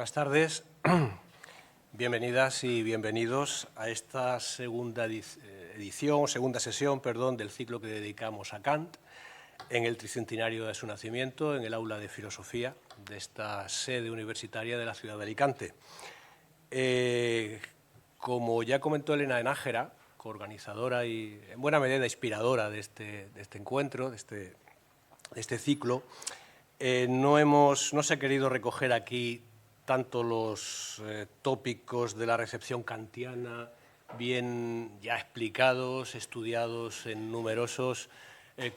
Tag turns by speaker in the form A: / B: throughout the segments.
A: Buenas tardes, bienvenidas y bienvenidos a esta segunda sesión del ciclo que dedicamos a Kant en el tricentenario de su nacimiento en el aula de filosofía de esta sede universitaria de la ciudad de Alicante. Como ya comentó Elena Nájera, coorganizadora y en buena medida inspiradora de este encuentro, de este ciclo, no se ha querido recoger aquí tanto los tópicos de la recepción kantiana, bien ya explicados, estudiados en numerosos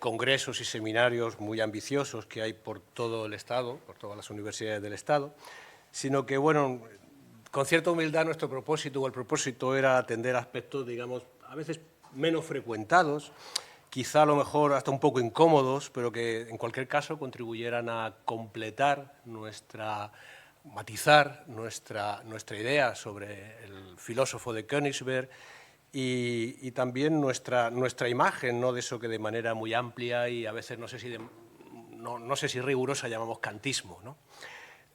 A: congresos y seminarios muy ambiciosos que hay por todo el Estado, por todas las universidades del Estado, sino que, bueno, con cierta humildad nuestro propósito o el propósito era atender aspectos, digamos, a veces menos frecuentados, quizá a lo mejor hasta un poco incómodos, pero que en cualquier caso contribuyeran a completar matizar nuestra idea sobre el filósofo de Königsberg y también nuestra imagen, ¿no?, de eso que de manera muy amplia y a veces no sé si rigurosa llamamos kantismo, ¿no?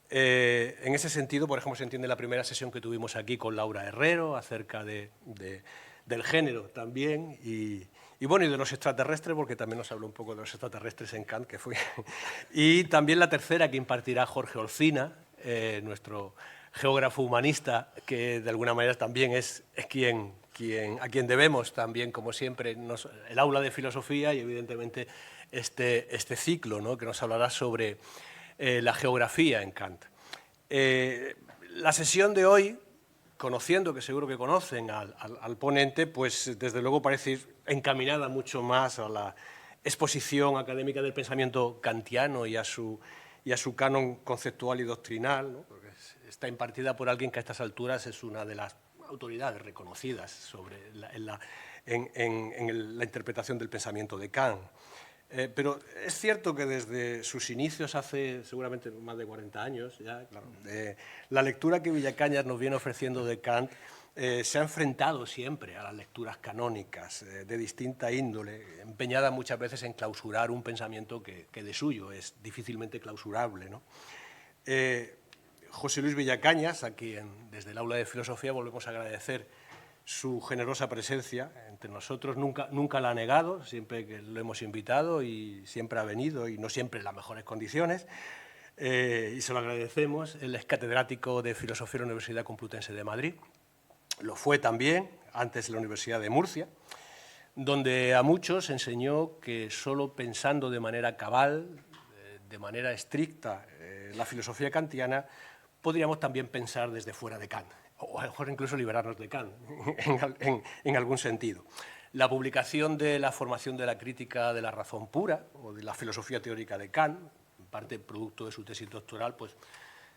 A: En ese sentido, por ejemplo, se entiende la primera sesión que tuvimos aquí con Laura Herrero acerca del género también y de los extraterrestres, porque también nos habló un poco de los extraterrestres en Kant, que fue. Y también la tercera que impartirá Jorge Olcina, nuestro geógrafo humanista, que de alguna manera también es a quien debemos también, como siempre, el aula de filosofía y evidentemente este ciclo, ¿no?, que nos hablará sobre la geografía en Kant. La sesión de hoy, conociendo, que seguro que conocen al ponente, pues desde luego parece ir encaminada mucho más a la exposición académica del pensamiento kantiano y a su canon conceptual y doctrinal, ¿no?, porque está impartida por alguien que a estas alturas es una de las autoridades reconocidas sobre en la interpretación del pensamiento de Kant. Pero es cierto que desde sus inicios, hace seguramente más de 40 años, ya, claro, la lectura que Villacañas nos viene ofreciendo de Kant se ha enfrentado siempre a las lecturas canónicas de distinta índole, empeñada muchas veces en clausurar un pensamiento que de suyo es difícilmente clausurable, ¿no? José Luis Villacañas, a quien desde el aula de filosofía volvemos a agradecer su generosa presencia entre nosotros, nunca la ha negado, siempre que lo hemos invitado y siempre ha venido y no siempre en las mejores condiciones, y se lo agradecemos. Él es catedrático de Filosofía en la Universidad Complutense de Madrid, lo fue también antes en la Universidad de Murcia, donde a muchos enseñó que solo pensando de manera cabal, de manera estricta, la filosofía kantiana, podríamos también pensar desde fuera de Kant, o a lo mejor incluso liberarnos de Kant, en algún sentido. La publicación de la formación de la crítica de la razón pura, o de la filosofía teórica de Kant, en parte producto de su tesis doctoral, pues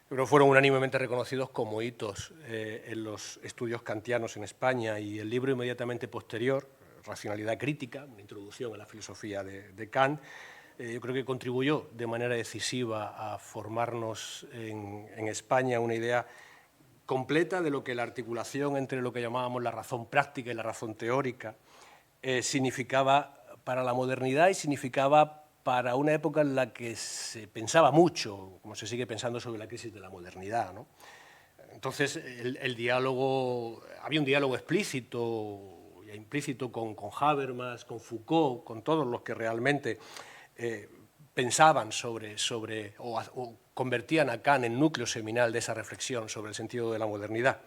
A: pero fueron unánimemente reconocidos como hitos en los estudios kantianos en España, y el libro inmediatamente posterior, Racionalidad crítica, una introducción a la filosofía de Kant, yo creo que contribuyó de manera decisiva a formarnos en España una idea completa de lo que la articulación entre lo que llamábamos la razón práctica y la razón teórica significaba para la modernidad y significaba para una época en la que se pensaba mucho, como se sigue pensando, sobre la crisis de la modernidad, ¿no? Entonces, había un diálogo explícito e implícito con Habermas, con Foucault, con todos los que realmente pensaban o convertían a Kant en núcleo seminal de esa reflexión sobre el sentido de la modernidad.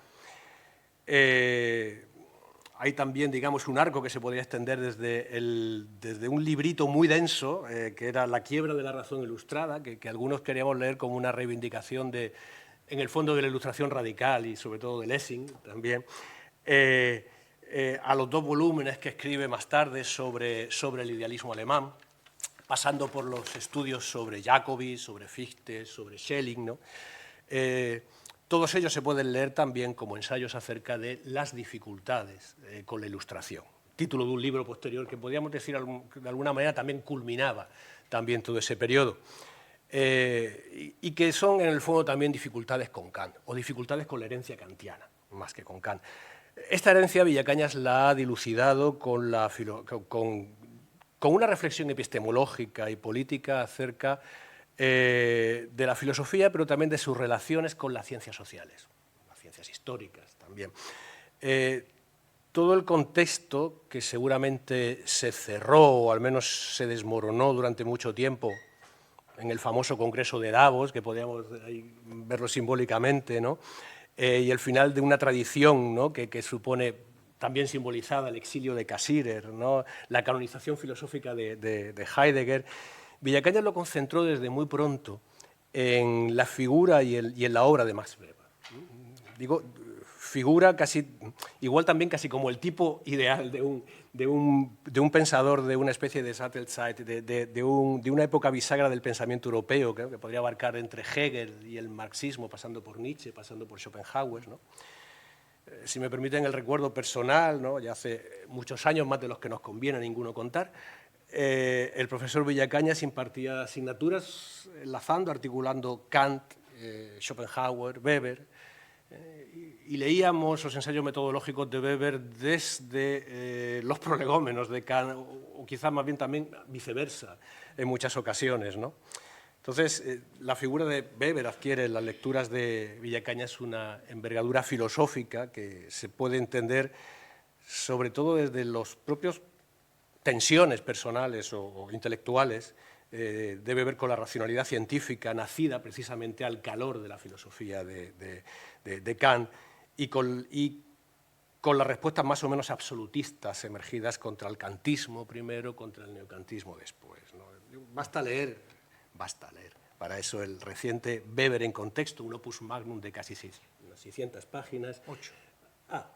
A: Hay también, digamos, un arco que se podría extender desde un librito muy denso, que era La quiebra de la razón ilustrada, que algunos queríamos leer como una reivindicación en el fondo de la ilustración radical y sobre todo de Lessing también, a los 2 volúmenes que escribe más tarde sobre el idealismo alemán, pasando por los estudios sobre Jacobi, sobre Fichte, sobre Schelling, ¿no? Todos ellos se pueden leer también como ensayos acerca de las dificultades con la ilustración. Título de un libro posterior que podríamos decir de alguna manera también culminaba también todo ese periodo. Y que son en el fondo también dificultades con Kant, o dificultades con la herencia kantiana, más que con Kant. Esta herencia Villacañas la ha dilucidado con una reflexión epistemológica y política acerca de la filosofía, pero también de sus relaciones con las ciencias sociales, las ciencias históricas también. Todo el contexto que seguramente se cerró o al menos se desmoronó durante mucho tiempo en el famoso Congreso de Davos, que podíamos verlo simbólicamente, ¿no? Y el final de una tradición, ¿no? que supone también simbolizada el exilio de Cassirer, ¿no? La canonización filosófica de Heidegger. Villacañas lo concentró desde muy pronto en la figura y en la obra de Max Weber. Digo, figura casi, igual también casi como el tipo ideal de un pensador de una especie de Sattelzeit, de una época bisagra del pensamiento europeo, que podría abarcar entre Hegel y el marxismo, pasando por Nietzsche, pasando por Schopenhauer, ¿no? Si me permiten el recuerdo personal, ¿no? Ya hace muchos años, más de los que nos conviene a ninguno contar, el profesor Villacañas impartía asignaturas enlazando, articulando Kant, Schopenhauer, Weber, y leíamos los ensayos metodológicos de Weber desde los prolegómenos de Kant, o quizás más bien también viceversa en muchas ocasiones, ¿no? Entonces, la figura de Weber adquiere en las lecturas de Villacañas una envergadura filosófica que se puede entender sobre todo desde los propios tensiones personales o intelectuales de Weber con la racionalidad científica nacida precisamente al calor de la filosofía de Kant y con las respuestas más o menos absolutistas emergidas contra el kantismo primero, contra el neocantismo después, ¿no? Basta leer para eso el reciente Weber en contexto, un opus magnum de casi 600 páginas.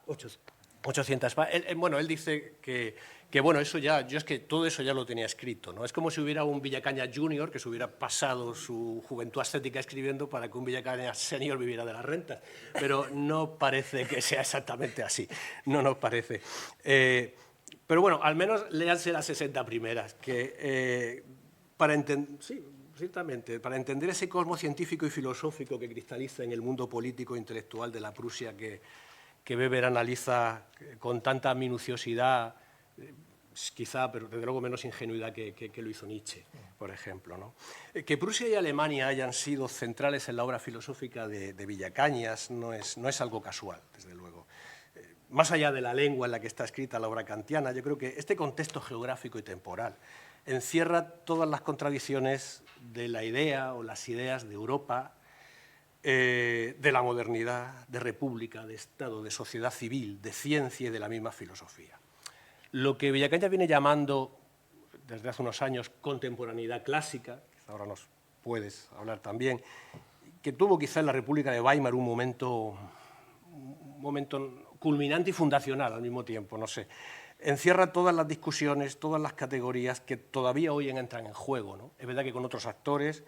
A: 800 páginas. Bueno, él dice que bueno, eso ya, yo es que todo eso ya lo tenía escrito, ¿no? Es como si hubiera un Villacañas Junior que se hubiera pasado su juventud ascética escribiendo para que un Villacañas Senior viviera de las rentas, pero no parece que sea exactamente así, no nos parece. Pero bueno, al menos léanse las 60 primeras, que para entender ese cosmos científico y filosófico que cristaliza en el mundo político e intelectual de la Prusia que Weber analiza con tanta minuciosidad, quizá, pero desde luego menos ingenuidad que lo hizo Nietzsche, por ejemplo, ¿no? Que Prusia y Alemania hayan sido centrales en la obra filosófica de Villacañas no es algo casual, desde luego. Más allá de la lengua en la que está escrita la obra kantiana, yo creo que este contexto geográfico y temporal encierra todas las contradicciones de la idea o las ideas de Europa, de la modernidad, de república, de Estado, de sociedad civil, de ciencia y de la misma filosofía. Lo que Villacañas viene llamando desde hace unos años contemporaneidad clásica, que ahora nos puedes hablar también, que tuvo quizá en la República de Weimar un momento culminante y fundacional al mismo tiempo, no sé. Encierra todas las discusiones, todas las categorías que todavía hoy entran en juego, ¿no? Es verdad que con otros actores,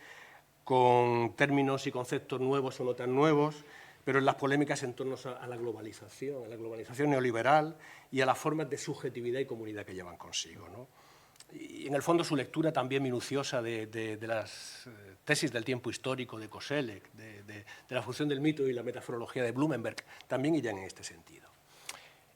A: con términos y conceptos nuevos o no tan nuevos, pero en las polémicas en torno a la globalización neoliberal y a las formas de subjetividad y comunidad que llevan consigo, ¿no? Y en el fondo su lectura también minuciosa de las tesis del tiempo histórico de Koselleck, de la función del mito y la metaforología de Blumenberg, también irían en este sentido.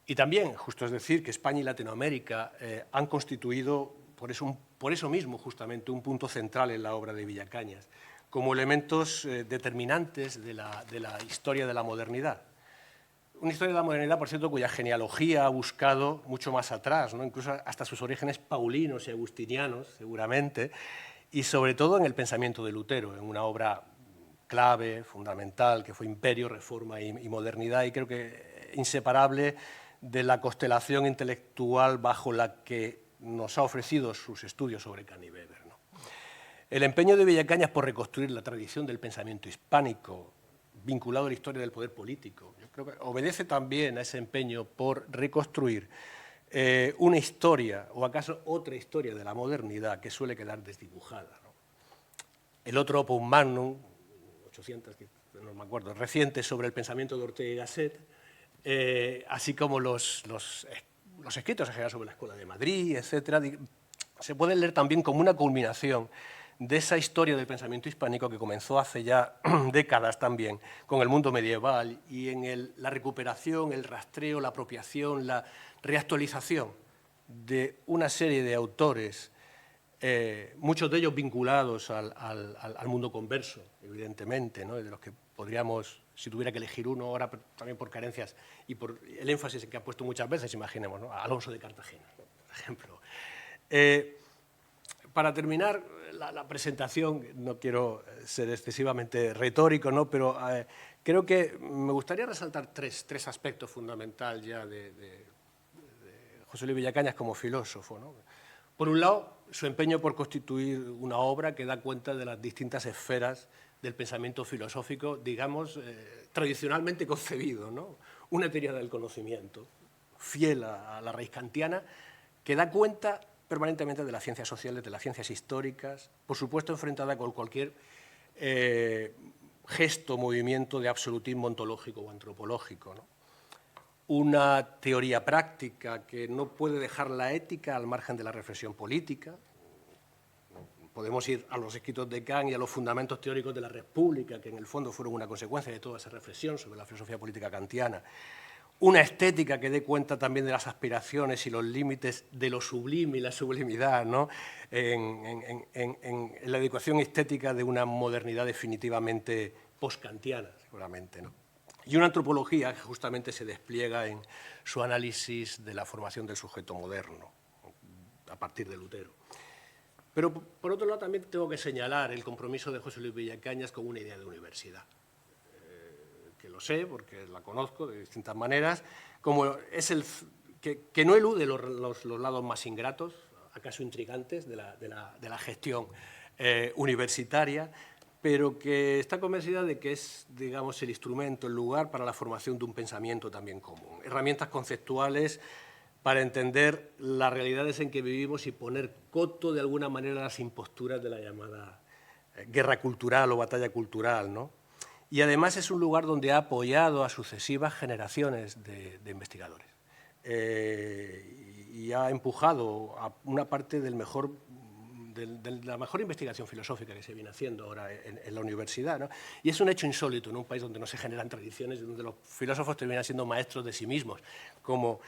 A: Y también, justo es decir, que España y Latinoamérica han constituido, por eso mismo, justamente, un punto central en la obra de Villacañas, como elementos determinantes de la historia de la modernidad. Una historia de la modernidad, por cierto, cuya genealogía ha buscado mucho más atrás, ¿no? Incluso hasta sus orígenes paulinos y agustinianos, seguramente, y sobre todo en el pensamiento de Lutero, en una obra clave, fundamental, que fue Imperio, Reforma y Modernidad, y creo que inseparable de la constelación intelectual bajo la que nos ha ofrecido sus estudios sobre Kant y Weber, ¿no? El empeño de Villacañas por reconstruir la tradición del pensamiento hispánico vinculado a la historia del poder político, yo creo que obedece también a ese empeño por reconstruir una historia, o acaso otra historia de la modernidad que suele quedar desdibujada, ¿no? El otro opus magnum, 800, no me acuerdo, reciente, sobre el pensamiento de Ortega y Gasset, así como los escritos en general sobre la Escuela de Madrid, etcétera, se pueden leer también como una culminación de esa historia del pensamiento hispánico que comenzó hace ya décadas también con el mundo medieval y en la recuperación, el rastreo, la apropiación, la reactualización de una serie de autores muchos de ellos vinculados al mundo converso, evidentemente, ¿no? De los que podríamos, si tuviera que elegir uno, ahora también por carencias y por el énfasis que ha puesto muchas veces, imaginemos, ¿no? Alonso de Cartagena, ¿no? Por ejemplo. Para terminar la presentación, no quiero ser excesivamente retórico, ¿no? Pero creo que me gustaría resaltar tres aspectos fundamentales ya de José Luis Villacañas como filósofo, ¿no? Por un lado, su empeño por constituir una obra que da cuenta de las distintas esferas del pensamiento filosófico, digamos, tradicionalmente concebido, ¿no? Una teoría del conocimiento, fiel a la raíz kantiana, que da cuenta permanentemente de las ciencias sociales, de las ciencias históricas, por supuesto enfrentada con cualquier gesto, movimiento de absolutismo ontológico o antropológico, ¿no? Una teoría práctica que no puede dejar la ética al margen de la reflexión política. Podemos ir a los escritos de Kant y a los fundamentos teóricos de la República, que en el fondo fueron una consecuencia de toda esa reflexión sobre la filosofía política kantiana. Una estética que dé cuenta también de las aspiraciones y los límites de lo sublime y la sublimidad, ¿no? en la educación estética de una modernidad definitivamente post-kantiana, seguramente, ¿no? Y una antropología que justamente se despliega en su análisis de la formación del sujeto moderno, a partir de Lutero. Pero, por otro lado, también tengo que señalar el compromiso de José Luis Villacañas con una idea de universidad, que lo sé porque la conozco de distintas maneras, como es que no elude los lados más ingratos, acaso intrigantes, de la gestión universitaria, pero que está convencida de que es, digamos, el instrumento, el lugar para la formación de un pensamiento también común. Herramientas conceptuales para entender las realidades en que vivimos y poner coto, de alguna manera, a las imposturas de la llamada guerra cultural o batalla cultural, ¿no? Y además es un lugar donde ha apoyado a sucesivas generaciones de investigadores y ha empujado a una parte de la mejor investigación filosófica que se viene haciendo ahora en la universidad, ¿no? Y es un hecho insólito en un país donde no se generan tradiciones, donde los filósofos terminan siendo maestros de sí mismos, como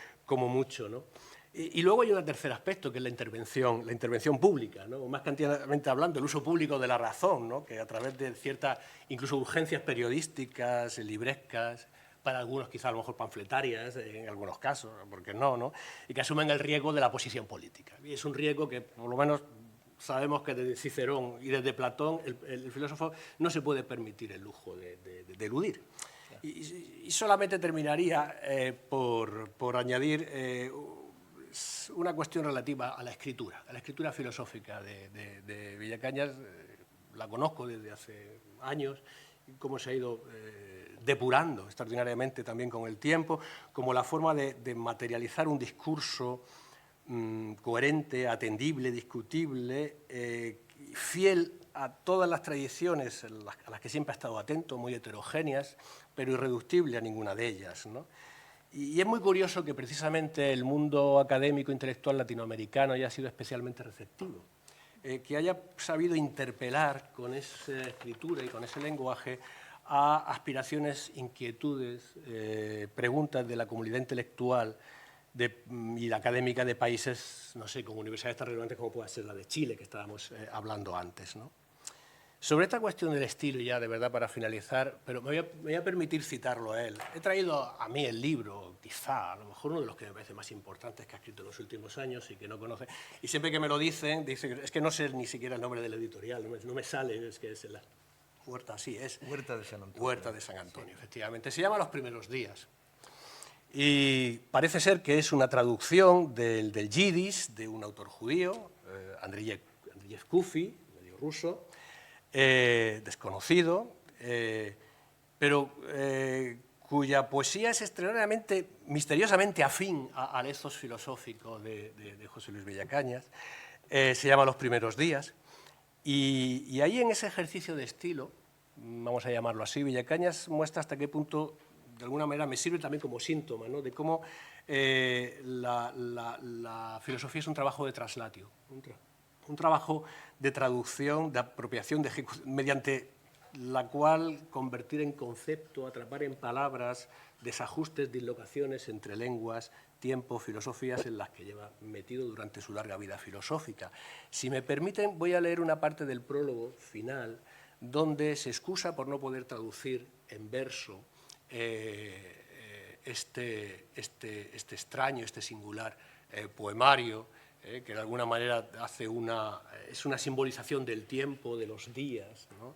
A: mucho, ¿no? Y luego hay un tercer aspecto, que es la intervención pública, ¿no? Más kantianamente hablando, el uso público de la razón, ¿no? Que a través de ciertas, incluso urgencias periodísticas, librescas, para algunos quizá a lo mejor panfletarias, en algunos casos, ¿por qué no, no? Y que asumen el riesgo de la posición política. Y es un riesgo que, por lo menos, sabemos que desde Cicerón y desde Platón el filósofo no se puede permitir el lujo de eludir. Y solamente terminaría por añadir una cuestión relativa a la escritura filosófica de Villacañas. La conozco desde hace años, cómo se ha ido depurando extraordinariamente también con el tiempo, como la forma de materializar un discurso coherente, atendible, discutible, fiel a todas las tradiciones a las que siempre ha estado atento, muy heterogéneas, pero irreductible a ninguna de ellas, ¿no? Y es muy curioso que precisamente el mundo académico intelectual latinoamericano haya sido especialmente receptivo, que haya sabido interpelar con esa escritura y con ese lenguaje a aspiraciones, inquietudes, preguntas de la comunidad intelectual y la académica de países, no sé, con universidades tan relevantes como pueda ser la de Chile, que estábamos hablando antes, ¿no? Sobre esta cuestión del estilo, ya de verdad para finalizar, pero me voy a permitir citarlo a él. He traído a mí el libro, quizá, a lo mejor uno de los que me parece más importantes que ha escrito en los últimos años y que no conoce. Y siempre que me lo dicen, es que no sé ni siquiera el nombre del editorial, no me sale, es que es la Huerta, sí, es
B: Huerta de San Antonio.
A: Huerta de San Antonio, sí. Efectivamente. Se llama Los primeros días. Y parece ser que es una traducción del yiddish de un autor judío, Andriy Kufi, medio ruso, desconocido, pero cuya poesía es extraordinariamente, misteriosamente afín al ethos filosófico de José Luis Villacañas. Se llama Los primeros días. Y ahí, en ese ejercicio de estilo, vamos a llamarlo así, Villacañas muestra hasta qué punto, de alguna manera, me sirve también como síntoma, ¿no?, de cómo la filosofía es un trabajo de traslatio, un trabajo de traducción, de apropiación, de ejecución, mediante la cual convertir en concepto, atrapar en palabras, desajustes, dislocaciones entre lenguas tiempo filosofías en las que lleva metido durante su larga vida filosófica. Si me permiten, voy a leer una parte del prólogo final donde se excusa por no poder traducir en verso este extraño, este singular poemario, que de alguna manera es una simbolización del tiempo, de los días, ¿no?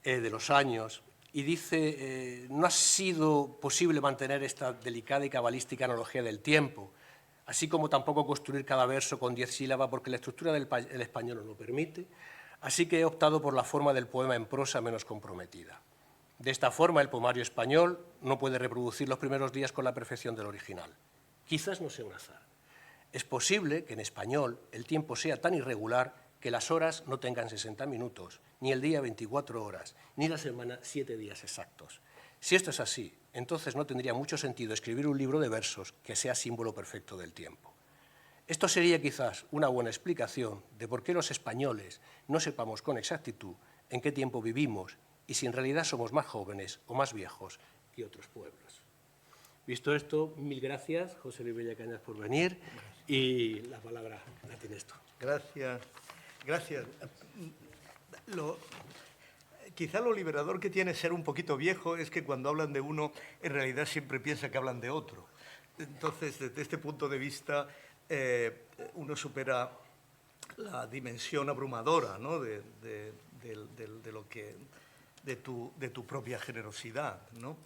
A: De los años, y dice, no ha sido posible mantener esta delicada y cabalística analogía del tiempo, así como tampoco construir cada verso con 10 sílabas porque la estructura del español no lo permite, así que he optado por la forma del poema en prosa menos comprometida. De esta forma, el poemario español no puede reproducir los primeros días con la perfección del original. Quizás no sea un azar. Es posible que en español el tiempo sea tan irregular que las horas no tengan 60 minutos, ni el día 24 horas, ni la semana 7 días exactos. Si esto es así, entonces no tendría mucho sentido escribir un libro de versos que sea símbolo perfecto del tiempo. Esto sería quizás una buena explicación de por qué los españoles no sepamos con exactitud en qué tiempo vivimos y si en realidad somos más jóvenes o más viejos que otros pueblos. Visto esto, mil gracias, José Luis Bellacañas, por venir, y la palabra la tienes tú.
B: Gracias. Gracias. Quizá lo liberador que tiene ser un poquito viejo es que cuando hablan de uno, en realidad siempre piensa que hablan de otro. Entonces, desde este punto de vista, uno supera la dimensión abrumadora, ¿no? de tu propia generosidad, ¿no?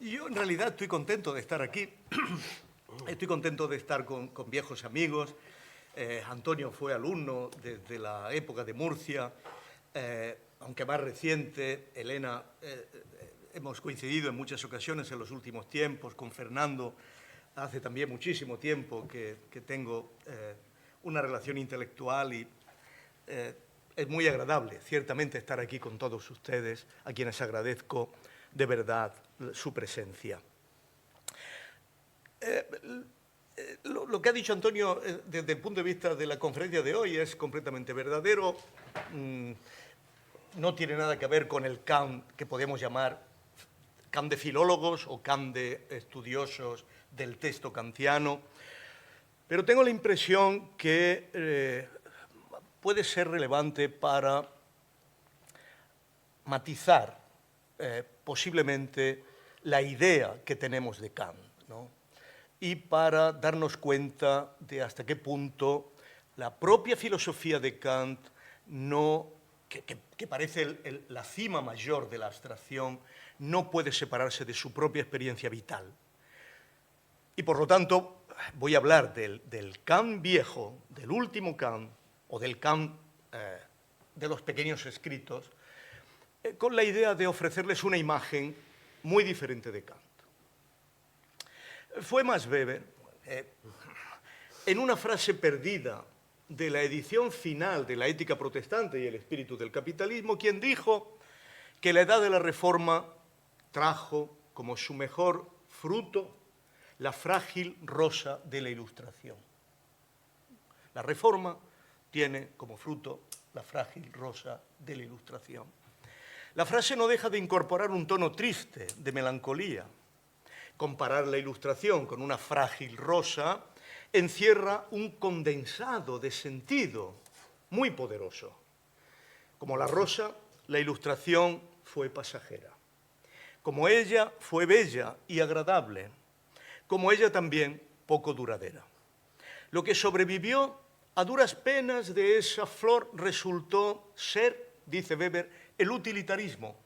B: Y yo, en realidad, estoy contento de estar aquí. Estoy contento de estar con viejos amigos. Antonio fue alumno desde la época de Murcia, aunque más reciente. Elena, hemos coincidido en muchas ocasiones en los últimos tiempos. Con Fernando, hace también muchísimo tiempo que tengo una relación intelectual y es muy agradable, ciertamente, estar aquí con todos ustedes, a quienes agradezco de verdad su presencia. Lo que ha dicho Antonio desde el punto de vista de la conferencia de hoy es completamente verdadero. No tiene nada que ver con el Kant que podemos llamar Kant de filólogos o Kant de estudiosos del texto kantiano, pero tengo la impresión que puede ser relevante para matizar posiblemente la idea que tenemos de Kant, ¿no? Y para darnos cuenta de hasta qué punto la propia filosofía de Kant, que parece la cima mayor de la abstracción, no puede separarse de su propia experiencia vital. Y por lo tanto, voy a hablar del Kant viejo, del último Kant, o del Kant de los pequeños escritos, con la idea de ofrecerles una imagen muy diferente de Kant. Fue Max Weber, en una frase perdida de la edición final de la Ética protestante y el espíritu del capitalismo, quien dijo que la edad de la Reforma trajo como su mejor fruto la frágil rosa de la Ilustración. La Reforma tiene como fruto la frágil rosa de la Ilustración. La frase no deja de incorporar un tono triste, de melancolía. Comparar la Ilustración con una frágil rosa encierra un condensado de sentido muy poderoso. Como la rosa, la Ilustración fue pasajera. Como ella, fue bella y agradable. Como ella también, poco duradera. Lo que sobrevivió a duras penas de esa flor resultó ser, dice Weber, el utilitarismo,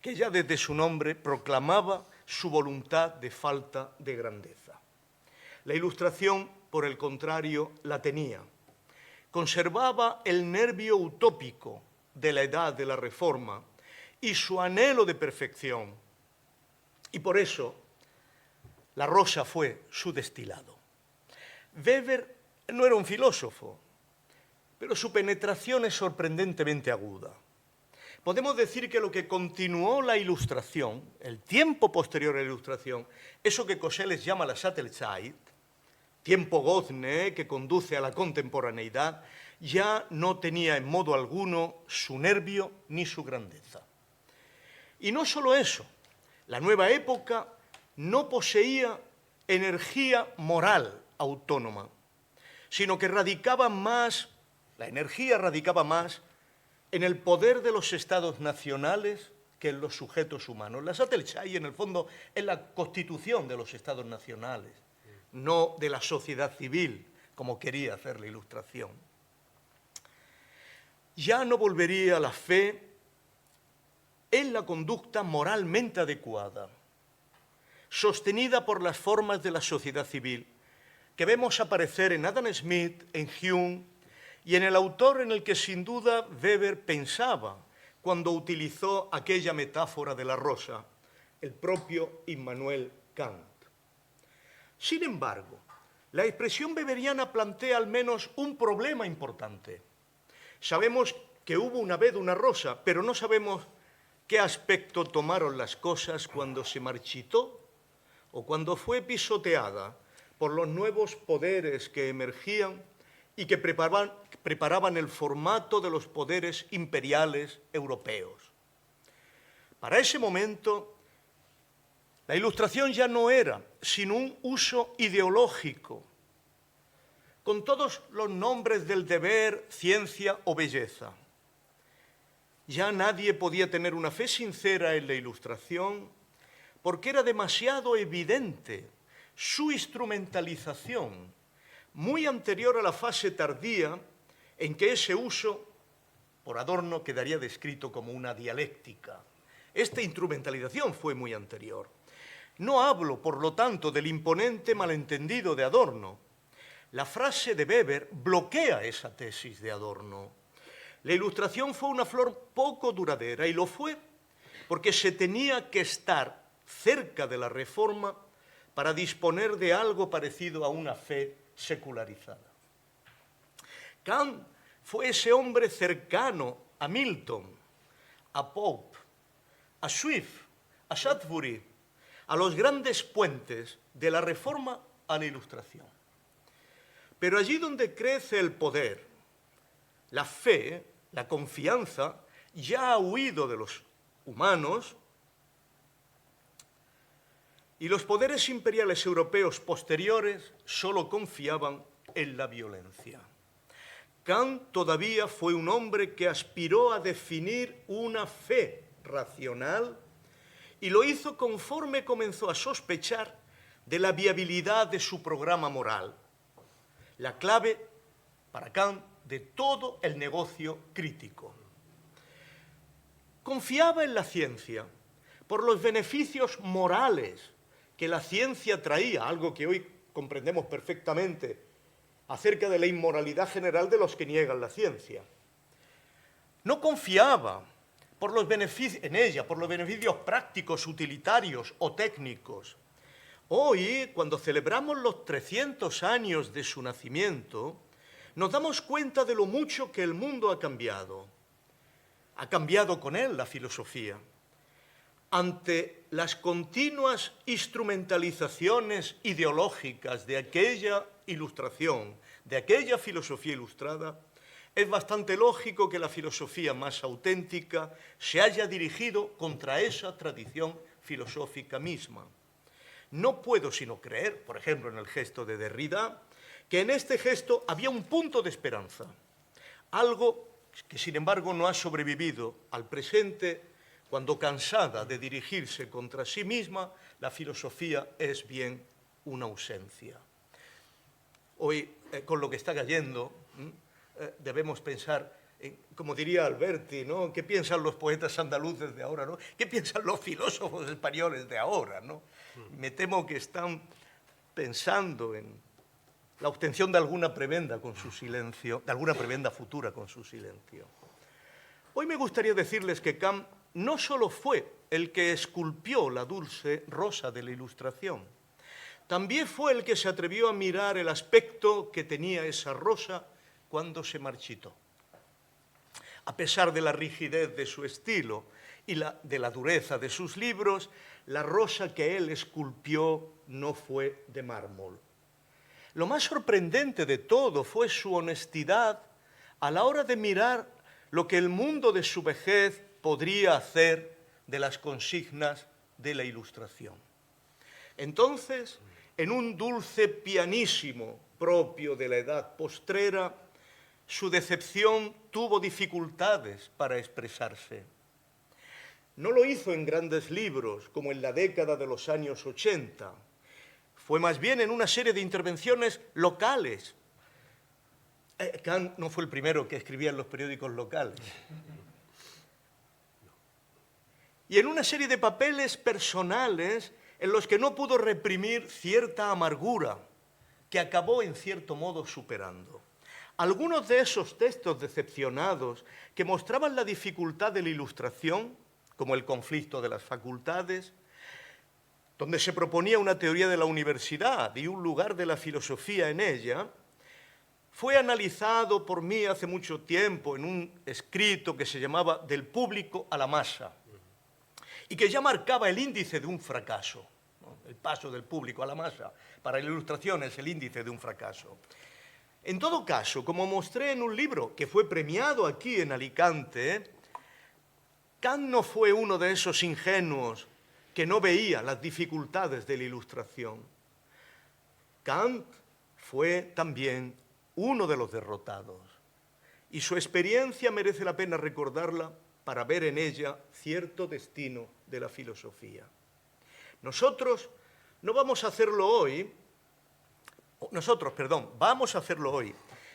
B: que ya desde su nombre proclamaba su voluntad de falta de grandeza. La Ilustración, por el contrario, la tenía. Conservaba el nervio utópico de la edad de la Reforma y su anhelo de perfección. Y por eso, la rosa fue su destilado. Weber no era un filósofo, pero su penetración es sorprendentemente aguda. Podemos decir que lo que continuó la Ilustración, el tiempo posterior a la Ilustración, eso que Coseles llama la Sattelzeit, tiempo gozne que conduce a la contemporaneidad, ya no tenía en modo alguno su nervio ni su grandeza. Y no solo eso, la nueva época no poseía energía moral autónoma, sino que la energía radicaba más en el poder de los estados nacionales que en los sujetos humanos. La Satellite, en el fondo, es la constitución de los estados nacionales, no de la sociedad civil, como quería hacer la Ilustración. Ya no volvería la fe en la conducta moralmente adecuada, sostenida por las formas de la sociedad civil, que vemos aparecer en Adam Smith, en Hume y en el autor en el que sin duda Weber pensaba cuando utilizó aquella metáfora de la rosa, el propio Immanuel Kant. Sin embargo, la expresión weberiana plantea al menos un problema importante. Sabemos que hubo una vez una rosa, pero no sabemos qué aspecto tomaron las cosas cuando se marchitó o cuando fue pisoteada por los nuevos poderes que emergían y que preparaban el formato de los poderes imperiales europeos. Para ese momento, la Ilustración ya no era sino un uso ideológico, con todos los nombres del deber, ciencia o belleza. Ya nadie podía tener una fe sincera en la Ilustración porque era demasiado evidente su instrumentalización, muy anterior a la fase tardía en que ese uso, por Adorno, quedaría descrito como una dialéctica. Esta instrumentalización fue muy anterior. No hablo, por lo tanto, del imponente malentendido de Adorno. La frase de Weber bloquea esa tesis de Adorno. La Ilustración fue una flor poco duradera y lo fue porque se tenía que estar cerca de la Reforma para disponer de algo parecido a una fe secularizada. Kant fue ese hombre cercano a Milton, a Pope, a Swift, a Shaftesbury, a los grandes puentes de la Reforma a la Ilustración. Pero allí donde crece el poder, la fe, la confianza, ya ha huido de los humanos y los poderes imperiales europeos posteriores solo confiaban en la violencia. Kant todavía fue un hombre que aspiró a definir una fe racional y lo hizo conforme comenzó a sospechar de la viabilidad de su programa moral, la clave para Kant de todo el negocio crítico. Confiaba en la ciencia por los beneficios morales que la ciencia traía, algo que hoy comprendemos perfectamente acerca de la inmoralidad general de los que niegan la ciencia. No confiaba en ella por los beneficios prácticos, utilitarios o técnicos. Hoy, cuando celebramos los 300 años de su nacimiento, nos damos cuenta de lo mucho que el mundo ha cambiado. Ha cambiado con él la filosofía. Ante las continuas instrumentalizaciones ideológicas de aquella Ilustración, de aquella filosofía ilustrada, es bastante lógico que la filosofía más auténtica se haya dirigido contra esa tradición filosófica misma. No puedo sino creer, por ejemplo, en el gesto de Derrida, que en este gesto había un punto de esperanza, algo que sin embargo no ha sobrevivido al presente cuando, cansada de dirigirse contra sí misma, la filosofía es bien una ausencia. Hoy, con lo que está cayendo, debemos pensar, como diría Alberti, ¿no? ¿Qué piensan los poetas andaluces de ahora, ¿no? ¿Qué piensan los filósofos españoles de ahora, ¿no? Me temo que están pensando en la obtención de alguna prebenda con su silencio, de alguna prebenda futura con su silencio. Hoy me gustaría decirles que Kant no solo fue el que esculpió la dulce rosa de la Ilustración, también fue el que se atrevió a mirar el aspecto que tenía esa rosa cuando se marchitó. A pesar de la rigidez de su estilo y de la dureza de sus libros, la rosa que él esculpió no fue de mármol. Lo más sorprendente de todo fue su honestidad a la hora de mirar lo que el mundo de su vejez podría hacer de las consignas de la Ilustración. Entonces, en un dulce pianísimo propio de la edad postrera, su decepción tuvo dificultades para expresarse. No lo hizo en grandes libros, como en la década de los años 80. Fue más bien en una serie de intervenciones locales. Kant no fue el primero que escribía en los periódicos locales. Y en una serie de papeles personales en los que no pudo reprimir cierta amargura que acabó en cierto modo superando. Algunos de esos textos decepcionados que mostraban la dificultad de la Ilustración, como el conflicto de las facultades, donde se proponía una teoría de la universidad y un lugar de la filosofía en ella, fue analizado por mí hace mucho tiempo en un escrito que se llamaba Del público a la masa, y que ya marcaba el índice de un fracaso, ¿no? El paso del público a la masa para la Ilustración es el índice de un fracaso. En todo caso, como mostré en un libro que fue premiado aquí en Alicante, Kant no fue uno de esos ingenuos que no veía las dificultades de la Ilustración. Kant fue también uno de los derrotados, y su experiencia merece la pena recordarla para ver en ella cierto destino de la filosofía. Nosotros vamos a hacerlo hoy,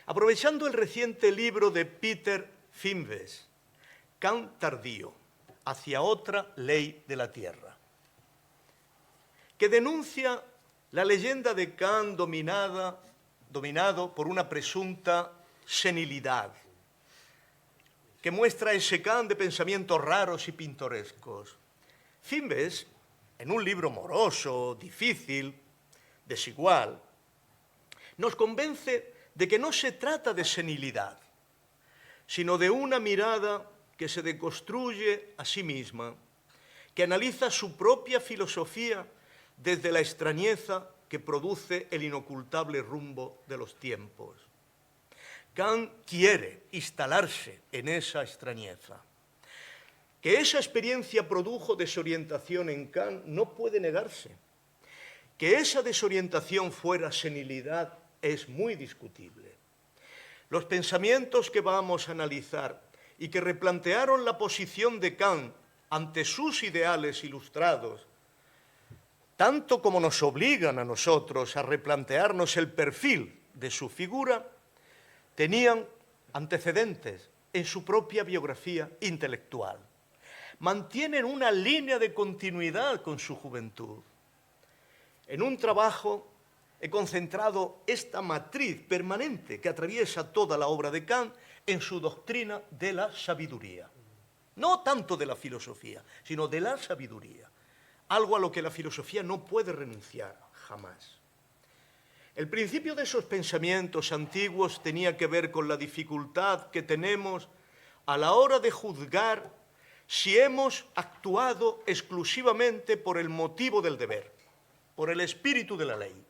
B: aprovechando el reciente libro de Peter Fimbes, Kant tardío, hacia otra ley de la tierra, que denuncia la leyenda de Kant dominado por una presunta senilidad, que muestra ese Kant de pensamientos raros y pintorescos. Fimbes, en un libro moroso, difícil, desigual, nos convence de que no se trata de senilidad, sino de una mirada que se deconstruye a sí misma, que analiza su propia filosofía desde la extrañeza que produce el inocultable rumbo de los tiempos. Kant quiere instalarse en esa extrañeza. Que esa experiencia produjo desorientación en Kant no puede negarse. Que esa desorientación fuera senilidad es muy discutible. Los pensamientos que vamos a analizar y que replantearon la posición de Kant ante sus ideales ilustrados, tanto como nos obligan a nosotros a replantearnos el perfil de su figura, tenían antecedentes en su propia biografía intelectual. Mantienen una línea de continuidad con su juventud. En un trabajo he concentrado esta matriz permanente que atraviesa toda la obra de Kant en su doctrina de la sabiduría. No tanto de la filosofía, sino de la sabiduría. Algo a lo que la filosofía no puede renunciar jamás. El principio de esos pensamientos antiguos tenía que ver con la dificultad que tenemos a la hora de juzgar si hemos actuado exclusivamente por el motivo del deber, por el espíritu de la ley.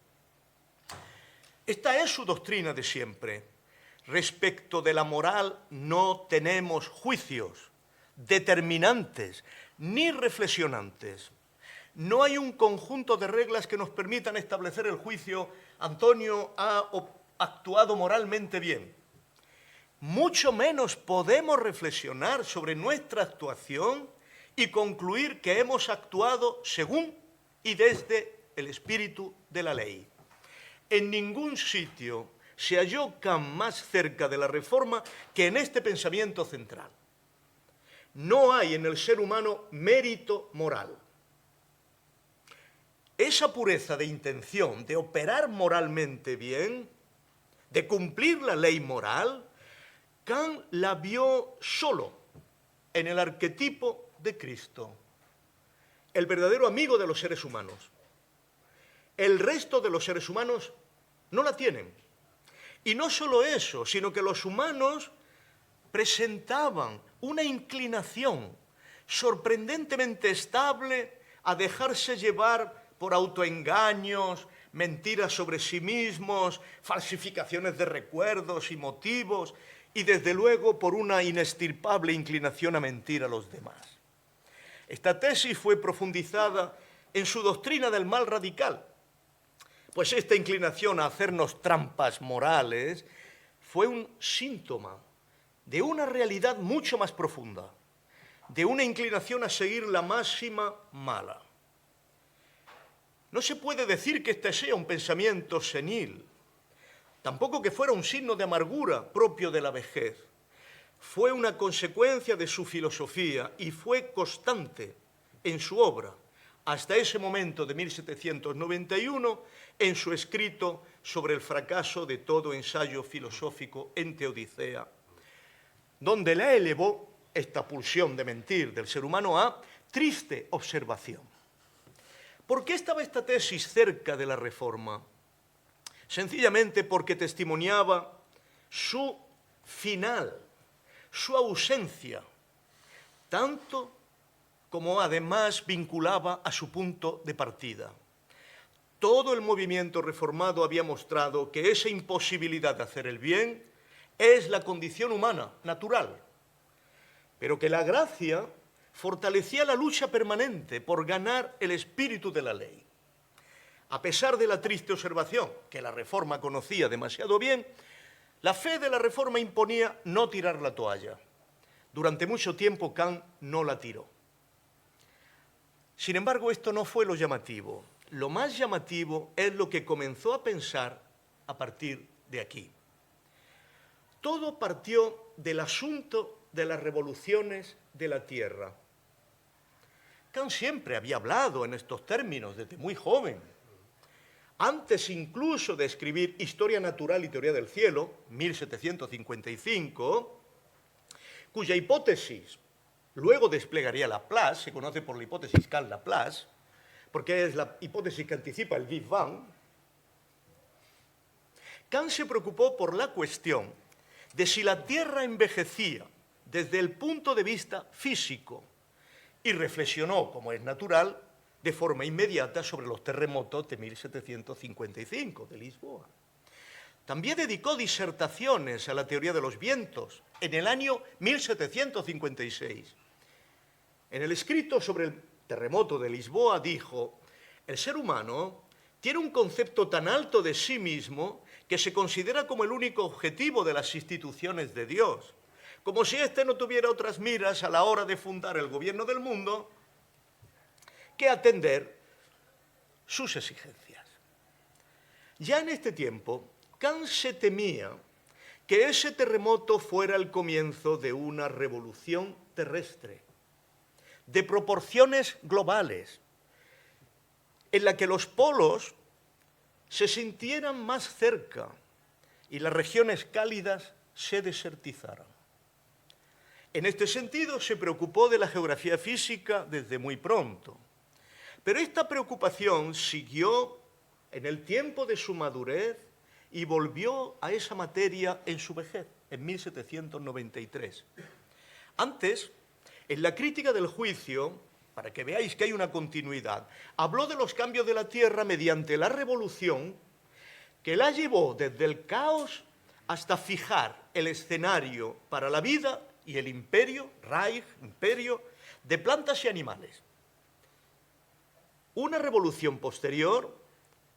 B: Esta es su doctrina de siempre. Respecto de la moral no tenemos juicios determinantes ni reflexionantes. No hay un conjunto de reglas que nos permitan establecer el juicio: Antonio ha actuado moralmente bien. Mucho menos podemos reflexionar sobre nuestra actuación y concluir que hemos actuado según y desde el espíritu de la ley. En ningún sitio se halló Kant más cerca de la reforma que en este pensamiento central. No hay en el ser humano mérito moral. Esa pureza de intención, de operar moralmente bien, de cumplir la ley moral, Kant la vio solo en el arquetipo de Cristo, el verdadero amigo de los seres humanos. El resto de los seres humanos no la tienen. Y no solo eso, sino que los humanos presentaban una inclinación sorprendentemente estable a dejarse llevar por autoengaños, mentiras sobre sí mismos, falsificaciones de recuerdos y motivos, y desde luego por una inestirpable inclinación a mentir a los demás. Esta tesis fue profundizada en su doctrina del mal radical, pues esta inclinación a hacernos trampas morales fue un síntoma de una realidad mucho más profunda, de una inclinación a seguir la máxima mala. No se puede decir que este sea un pensamiento senil, tampoco que fuera un signo de amargura propio de la vejez. Fue una consecuencia de su filosofía y fue constante en su obra, hasta ese momento de 1791, en su escrito sobre el fracaso de todo ensayo filosófico en Teodicea, donde la elevó esta pulsión de mentir del ser humano a triste observación. ¿Por qué estaba esta tesis cerca de la Reforma? Sencillamente porque testimoniaba su final, su ausencia, tanto como además vinculaba a su punto de partida. Todo el movimiento reformado había mostrado que esa imposibilidad de hacer el bien es la condición humana, natural, pero que la gracia fortalecía la lucha permanente por ganar el espíritu de la ley. A pesar de la triste observación, que la Reforma conocía demasiado bien, la fe de la Reforma imponía no tirar la toalla. Durante mucho tiempo Kant no la tiró. Sin embargo, esto no fue lo llamativo. Lo más llamativo es lo que comenzó a pensar a partir de aquí. Todo partió del asunto de las revoluciones de la Tierra. Kant siempre había hablado en estos términos desde muy joven. Antes incluso de escribir Historia Natural y Teoría del Cielo, 1755, cuya hipótesis luego desplegaría Laplace, se conoce por la hipótesis Kant-Laplace, porque es la hipótesis que anticipa el Big Bang. Kant se preocupó por la cuestión de si la Tierra envejecía desde el punto de vista físico y reflexionó, como es natural, de forma inmediata sobre los terremotos de 1755 de Lisboa. También dedicó disertaciones a la teoría de los vientos en el año 1756. En el escrito sobre el terremoto de Lisboa dijo: el ser humano tiene un concepto tan alto de sí mismo que se considera como el único objetivo de las instituciones de Dios, como si éste no tuviera otras miras a la hora de fundar el gobierno del mundo que atender sus exigencias. Ya en este tiempo, Kant se temía que ese terremoto fuera el comienzo de una revolución terrestre, de proporciones globales, en la que los polos se sintieran más cerca y las regiones cálidas se desertizaran. En este sentido, se preocupó de la geografía física desde muy pronto. Pero esta preocupación siguió en el tiempo de su madurez y volvió a esa materia en su vejez, en 1793. Antes, en la crítica del juicio, para que veáis que hay una continuidad, habló de los cambios de la Tierra mediante la revolución que la llevó desde el caos hasta fijar el escenario para la vida y el imperio, Reich, imperio, de plantas y animales. Una revolución posterior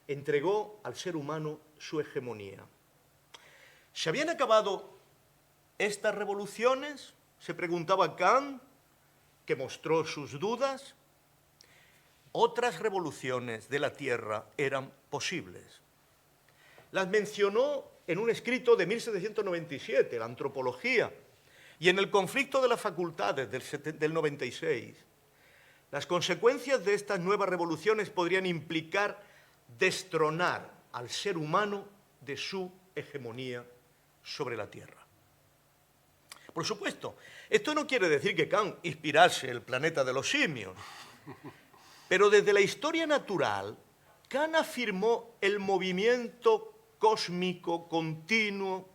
B: entregó al ser humano su hegemonía. ¿Se habían acabado estas revoluciones?, se preguntaba Kant, que mostró sus dudas. Otras revoluciones de la Tierra eran posibles. Las mencionó en un escrito de 1797, la Antropología, y en el conflicto de las facultades del 96. Las consecuencias de estas nuevas revoluciones podrían implicar destronar al ser humano de su hegemonía sobre la Tierra. Por supuesto, esto no quiere decir que Kant inspirase el planeta de los simios, pero desde la historia natural, Kant afirmó el movimiento cósmico continuo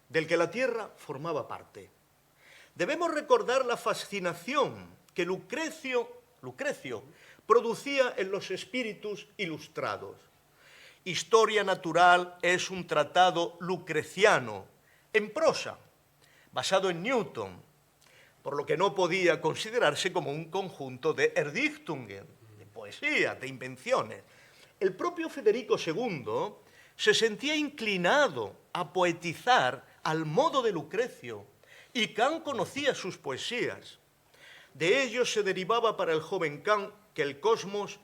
B: del que la Tierra formaba parte. Debemos recordar la fascinación que Lucrecio producía en los espíritus ilustrados. Historia natural es un tratado lucreciano, en prosa, basado en Newton, por lo que no podía considerarse como un conjunto de Erdichtungen, de poesía, de invenciones. El propio Federico II se sentía inclinado a poetizar al modo de Lucrecio, y Kant conocía sus poesías. De ello se derivaba para el joven Kant que el cosmos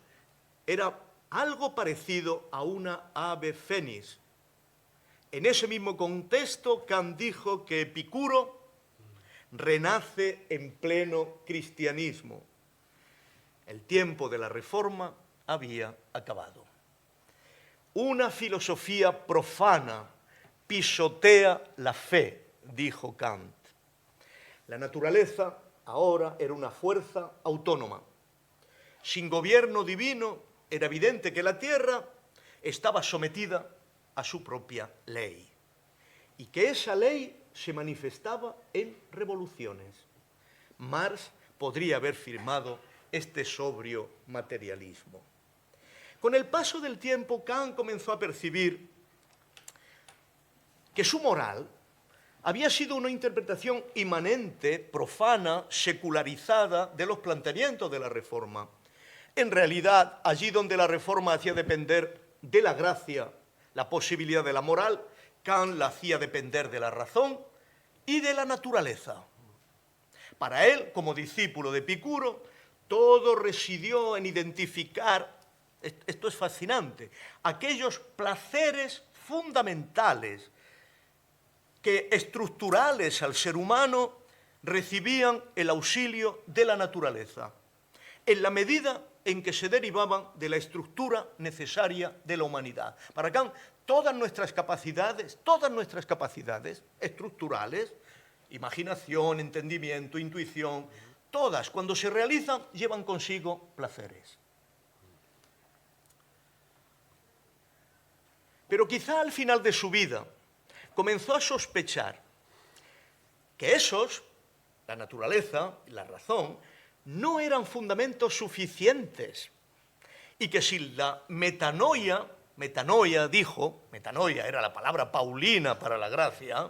B: era algo parecido a una ave fénix. En ese mismo contexto, Kant dijo que Epicuro renace en pleno cristianismo. El tiempo de la Reforma había acabado. Una filosofía profana pisotea la fe, dijo Kant. La naturaleza ahora era una fuerza autónoma. Sin gobierno divino, era evidente que la Tierra estaba sometida a su propia ley y que esa ley se manifestaba en revoluciones. Marx podría haber firmado este sobrio materialismo. Con el paso del tiempo, Kant comenzó a percibir que su moral había sido una interpretación inmanente, profana, secularizada de los planteamientos de la Reforma. En realidad, allí donde la Reforma hacía depender de la gracia la posibilidad de la moral, Kant la hacía depender de la razón y de la naturaleza. Para él, como discípulo de Epicuro, todo residió en identificar, esto es fascinante, aquellos placeres fundamentales que, estructurales al ser humano, recibían el auxilio de la naturaleza, en la medida en que se derivaban de la estructura necesaria de la humanidad. Para Kant, todas nuestras capacidades estructurales, imaginación, entendimiento, intuición, todas, cuando se realizan, llevan consigo placeres. Pero quizá al final de su vida comenzó a sospechar que esos, la naturaleza, la razón, no eran fundamentos suficientes y que sin la metanoia era la palabra paulina para la gracia,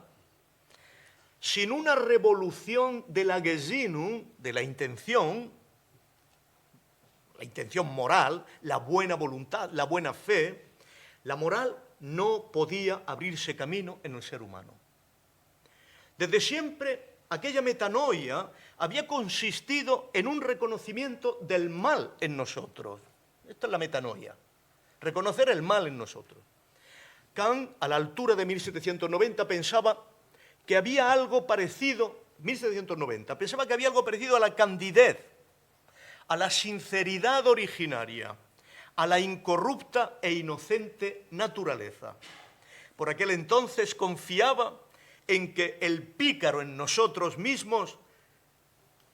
B: sin una revolución de la Gesinnung, de la intención moral, la buena voluntad, la buena fe, la moral no podía abrirse camino en el ser humano. Desde siempre, aquella metanoia había consistido en un reconocimiento del mal en nosotros. Esta es la metanoia, reconocer el mal en nosotros. Kant, a la altura de 1790, pensaba que había algo parecido, pensaba que había algo parecido a la candidez, a la sinceridad originaria, a la incorrupta e inocente naturaleza. Por aquel entonces confiaba en que el pícaro en nosotros mismos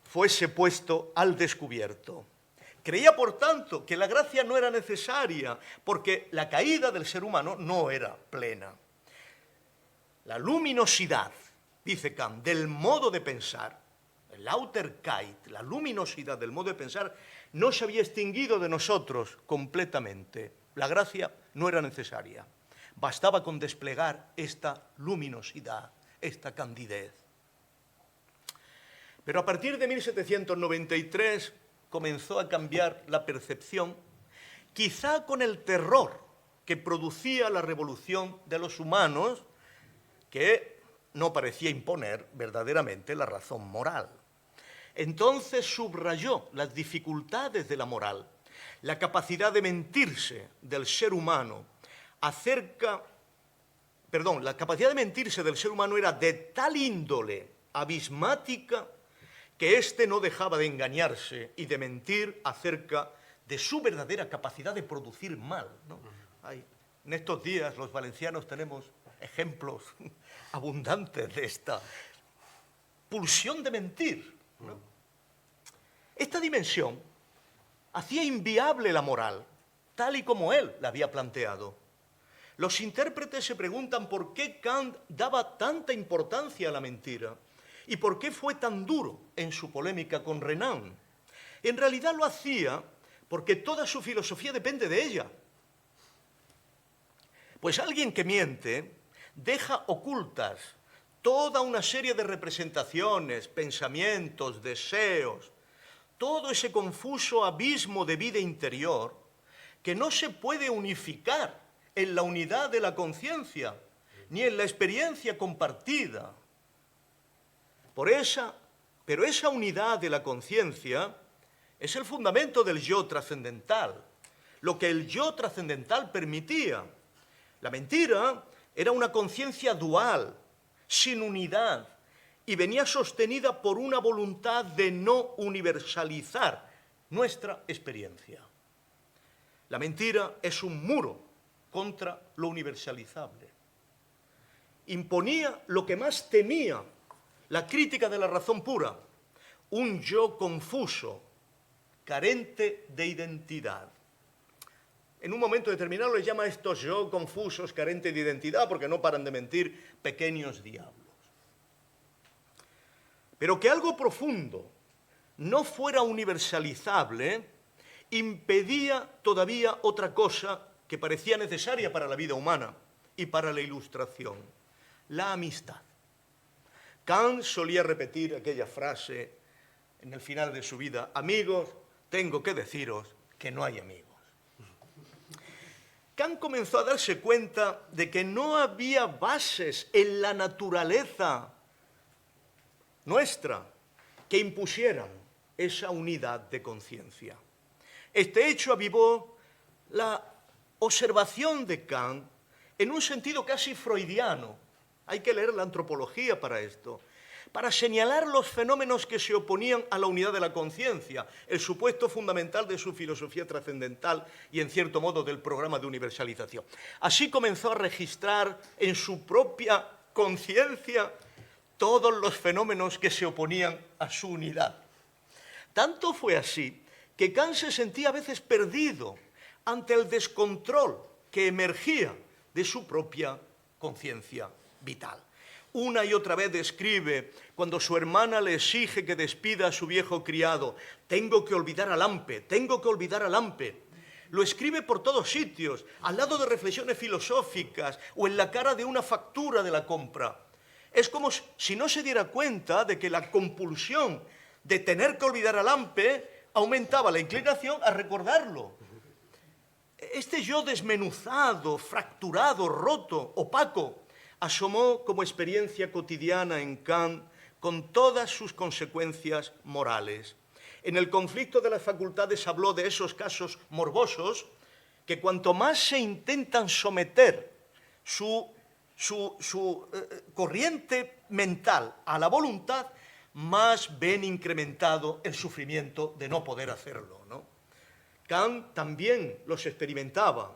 B: fuese puesto al descubierto. Creía, por tanto, que la gracia no era necesaria, porque la caída del ser humano no era plena. La luminosidad, dice Kant, del modo de pensar, el Lauterkeit, la luminosidad del modo de pensar, no se había extinguido de nosotros completamente. La gracia no era necesaria. Bastaba con desplegar esta luminosidad, esta candidez. Pero a partir de 1793 comenzó a cambiar la percepción, quizá con el terror que producía la revolución de los humanos, que no parecía imponer verdaderamente la razón moral. Entonces subrayó las dificultades de la moral, la capacidad de mentirse del ser humano la capacidad de mentirse del ser humano era de tal índole abismática que éste no dejaba de engañarse y de mentir acerca de su verdadera capacidad de producir mal, ¿no? En estos días los valencianos tenemos ejemplos abundantes de esta pulsión de mentir, ¿no? Esta dimensión hacía inviable la moral, tal y como él la había planteado. Los intérpretes se preguntan por qué Kant daba tanta importancia a la mentira y por qué fue tan duro en su polémica con Renan. En realidad lo hacía porque toda su filosofía depende de ella. Pues alguien que miente deja ocultas toda una serie de representaciones, pensamientos, deseos, todo ese confuso abismo de vida interior que no se puede unificar en la unidad de la conciencia, ni en la experiencia compartida. Pero esa unidad de la conciencia es el fundamento del yo trascendental, lo que el yo trascendental permitía. La mentira era una conciencia dual, sin unidad, y venía sostenida por una voluntad de no universalizar nuestra experiencia. La mentira es un muro contra lo universalizable. Imponía lo que más temía la crítica de la razón pura, un yo confuso, carente de identidad. En un momento determinado les llama a estos yo confusos, carentes de identidad, porque no paran de mentir, pequeños diablos. Pero que algo profundo no fuera universalizable impedía todavía otra cosa que parecía necesaria para la vida humana y para la ilustración: la amistad. Kant solía repetir aquella frase en el final de su vida: amigos, tengo que deciros que no hay amigos. Kant comenzó a darse cuenta de que no había bases en la naturaleza nuestra que impusieran esa unidad de conciencia. Este hecho avivó la observación de Kant en un sentido casi freudiano. Hay que leer la antropología para esto, para señalar los fenómenos que se oponían a la unidad de la conciencia, el supuesto fundamental de su filosofía trascendental y, en cierto modo, del programa de universalización. Así comenzó a registrar en su propia conciencia todos los fenómenos que se oponían a su unidad. Tanto fue así que Kant se sentía a veces perdido ante el descontrol que emergía de su propia conciencia vital. Una y otra vez describe cuando su hermana le exige que despida a su viejo criado: tengo que olvidar a Lampe, tengo que olvidar a Lampe. Lo escribe por todos sitios, al lado de reflexiones filosóficas o en la cara de una factura de la compra. Es como si no se diera cuenta de que la compulsión de tener que olvidar a Lampe aumentaba la inclinación a recordarlo. Este yo desmenuzado, fracturado, roto, opaco, asomó como experiencia cotidiana en Kant con todas sus consecuencias morales. En el conflicto de las facultades habló de esos casos morbosos que cuanto más se intentan someter su corriente mental a la voluntad, más ven incrementado el sufrimiento de no poder hacerlo, ¿no? Kant también los experimentaba.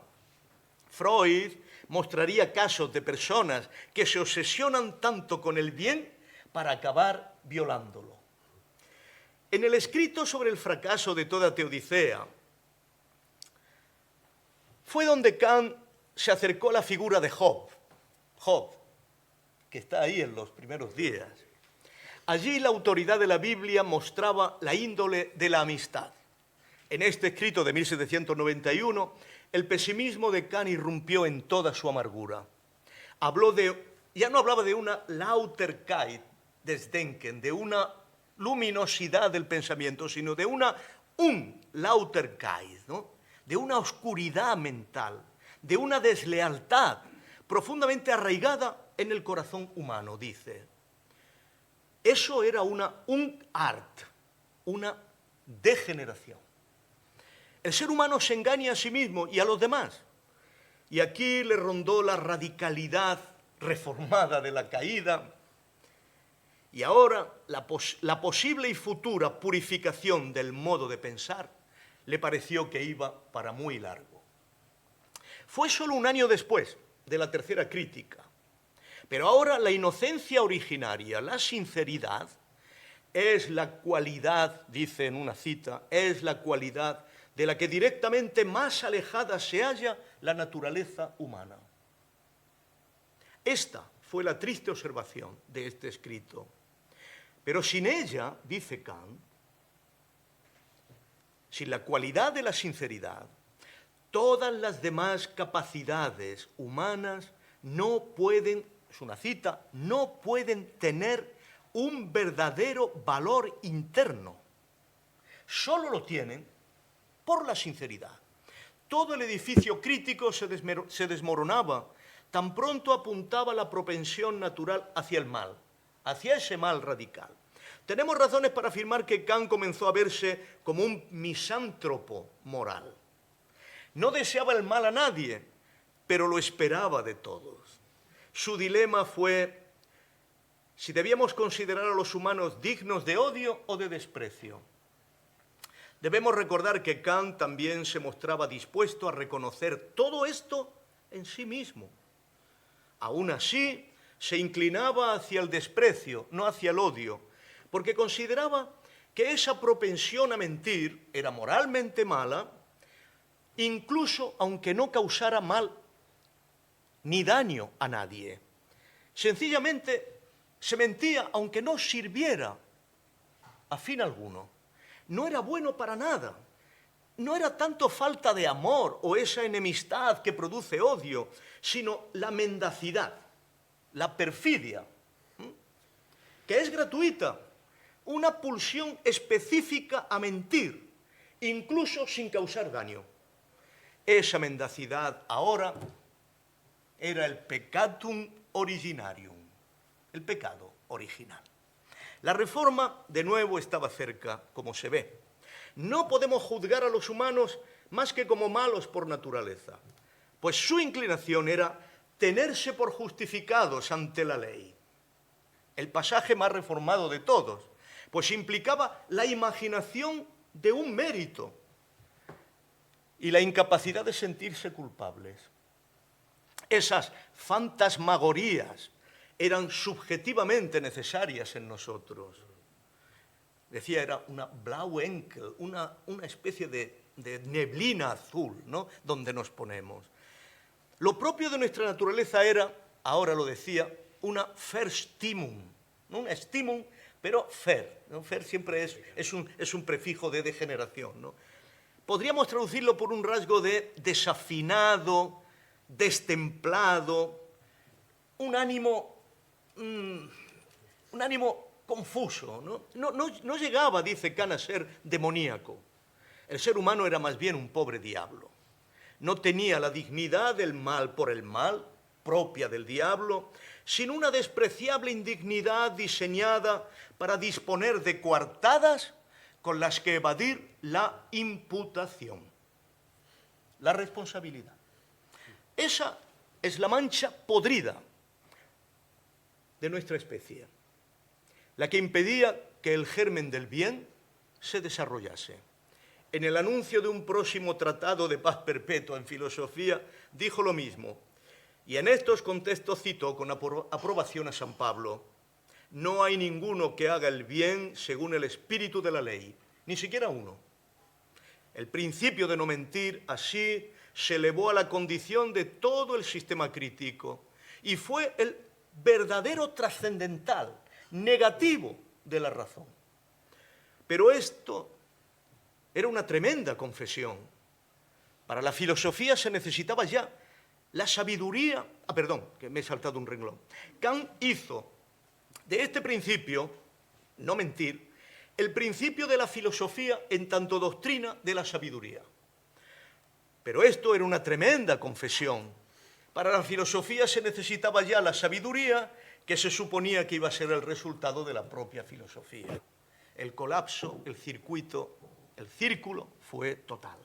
B: Freud mostraría casos de personas que se obsesionan tanto con el bien para acabar violándolo. En el escrito sobre el fracaso de toda teodicea, fue donde Kant se acercó a la figura de Job, que está ahí en los primeros días. Allí la autoridad de la Biblia mostraba la índole de la amistad. En este escrito de 1791, el pesimismo de Kant irrumpió en toda su amargura. Ya no hablaba de una Lauterkeit des Denkens, de una luminosidad del pensamiento, sino de una Unlauterkeit, ¿no? De una oscuridad mental, de una deslealtad profundamente arraigada en el corazón humano, dice. Eso era una Unart, una degeneración. El ser humano se engaña a sí mismo y a los demás. Y aquí le rondó la radicalidad reformada de la caída. Y ahora la posible y futura purificación del modo de pensar le pareció que iba para muy largo. Fue solo un año después de la tercera crítica. Pero ahora la inocencia originaria, la sinceridad, es la cualidad, dice en una cita, es la cualidad de la que directamente más alejada se halla la naturaleza humana. Esta fue la triste observación de este escrito. Pero sin ella, dice Kant, sin la cualidad de la sinceridad, todas las demás capacidades humanas no pueden, es una cita, no pueden tener un verdadero valor interno. Solo lo tienen por la sinceridad. todo el edificio crítico se desmoronaba, tan pronto apuntaba la propensión natural hacia el mal, hacia ese mal radical. Tenemos razones para afirmar que Kant comenzó a verse como un misántropo moral. No deseaba el mal a nadie, pero lo esperaba de todos. Su dilema fue si debíamos considerar a los humanos dignos de odio o de desprecio. Debemos recordar que Kant también se mostraba dispuesto a reconocer todo esto en sí mismo. Aún así, se inclinaba hacia el desprecio, no hacia el odio, porque consideraba que esa propensión a mentir era moralmente mala, incluso aunque no causara mal ni daño a nadie. Sencillamente se mentía aunque no sirviera a fin alguno. No era bueno para nada. No era tanto falta de amor o esa enemistad que produce odio, sino la mendacidad, la perfidia, que es gratuita, una pulsión específica a mentir, incluso sin causar daño. Esa mendacidad ahora era el peccatum originarium, el pecado original. La reforma, de nuevo, estaba cerca, como se ve. No podemos juzgar a los humanos más que como malos por naturaleza, pues su inclinación era tenerse por justificados ante la ley. El pasaje más reformado de todos, pues implicaba la imaginación de un mérito y la incapacidad de sentirse culpables. Esas fantasmagorías eran subjetivamente necesarias en nosotros. Decía, era una blau enkel, una especie de neblina azul, ¿no?, donde nos ponemos. Lo propio de nuestra naturaleza era, ahora lo decía, una verstimung, ¿no? Un stimum, pero ver, ¿no? Ver siempre es un prefijo de degeneración, ¿no? Podríamos traducirlo por un rasgo de desafinado, destemplado, un ánimo confuso, ¿no? No llegaba, dice Kant, a ser demoníaco. El ser humano era más bien un pobre diablo. No tenía la dignidad del mal por el mal, propia del diablo, sino una despreciable indignidad diseñada para disponer de coartadas con las que evadir la imputación, la responsabilidad. Esa es la mancha podrida de nuestra especie, la que impedía que el germen del bien se desarrollase. En el anuncio de un próximo tratado de paz perpetua en filosofía, dijo lo mismo, y en estos contextos citó con aprobación a San Pablo: no hay ninguno que haga el bien según el espíritu de la ley, ni siquiera uno. El principio de no mentir, así, se elevó a la condición de todo el sistema crítico y fue el verdadero trascendental, negativo de la razón. Pero esto era una tremenda confesión. Para la filosofía se necesitaba ya la sabiduría... perdón, que me he saltado un renglón. Kant hizo de este principio, no mentir, el principio de la filosofía en tanto doctrina de la sabiduría. Pero esto era una tremenda confesión. Para la filosofía se necesitaba ya la sabiduría que se suponía que iba a ser el resultado de la propia filosofía. El colapso, el circuito, el círculo fue total.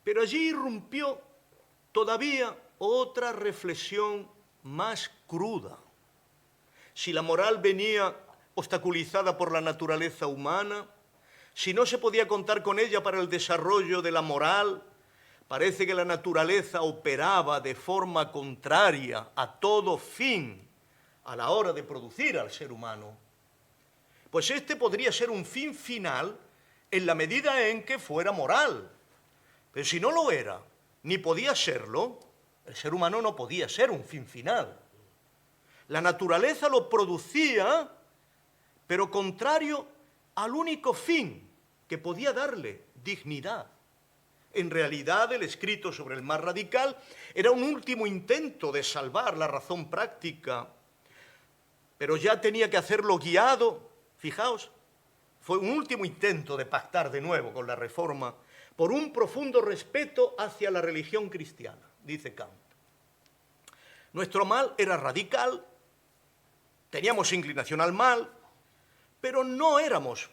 B: Pero allí irrumpió todavía otra reflexión más cruda. Si la moral venía obstaculizada por la naturaleza humana, si no se podía contar con ella para el desarrollo de la moral, parece que la naturaleza operaba de forma contraria a todo fin a la hora de producir al ser humano. Pues este podría ser un fin final en la medida en que fuera moral. Pero si no lo era, ni podía serlo, el ser humano no podía ser un fin final. La naturaleza lo producía, pero contrario al único fin que podía darle dignidad. En realidad, el escrito sobre el mal radical era un último intento de salvar la razón práctica, pero ya tenía que hacerlo guiado, fijaos, fue un último intento de pactar de nuevo con la reforma, por un profundo respeto hacia la religión cristiana, dice Kant. Nuestro mal era radical, teníamos inclinación al mal, pero no éramos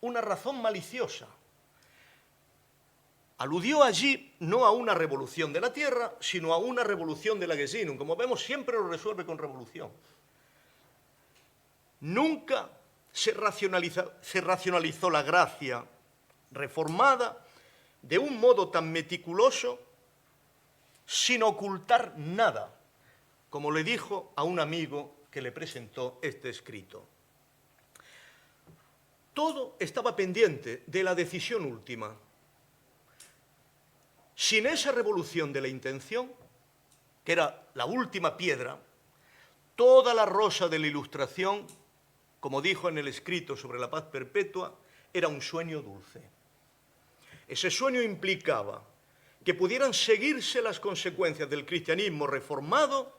B: una razón maliciosa. Aludió allí no a una revolución de la tierra, sino a una revolución de la Gesinnung. Como vemos, siempre lo resuelve con revolución. Nunca se racionalizó la gracia reformada de un modo tan meticuloso, sin ocultar nada, como le dijo a un amigo que le presentó este escrito. Todo estaba pendiente de la decisión última. Sin esa revolución de la intención, que era la última piedra, toda la rosa de la Ilustración, como dijo en el escrito sobre la paz perpetua, era un sueño dulce. Ese sueño implicaba que pudieran seguirse las consecuencias del cristianismo reformado,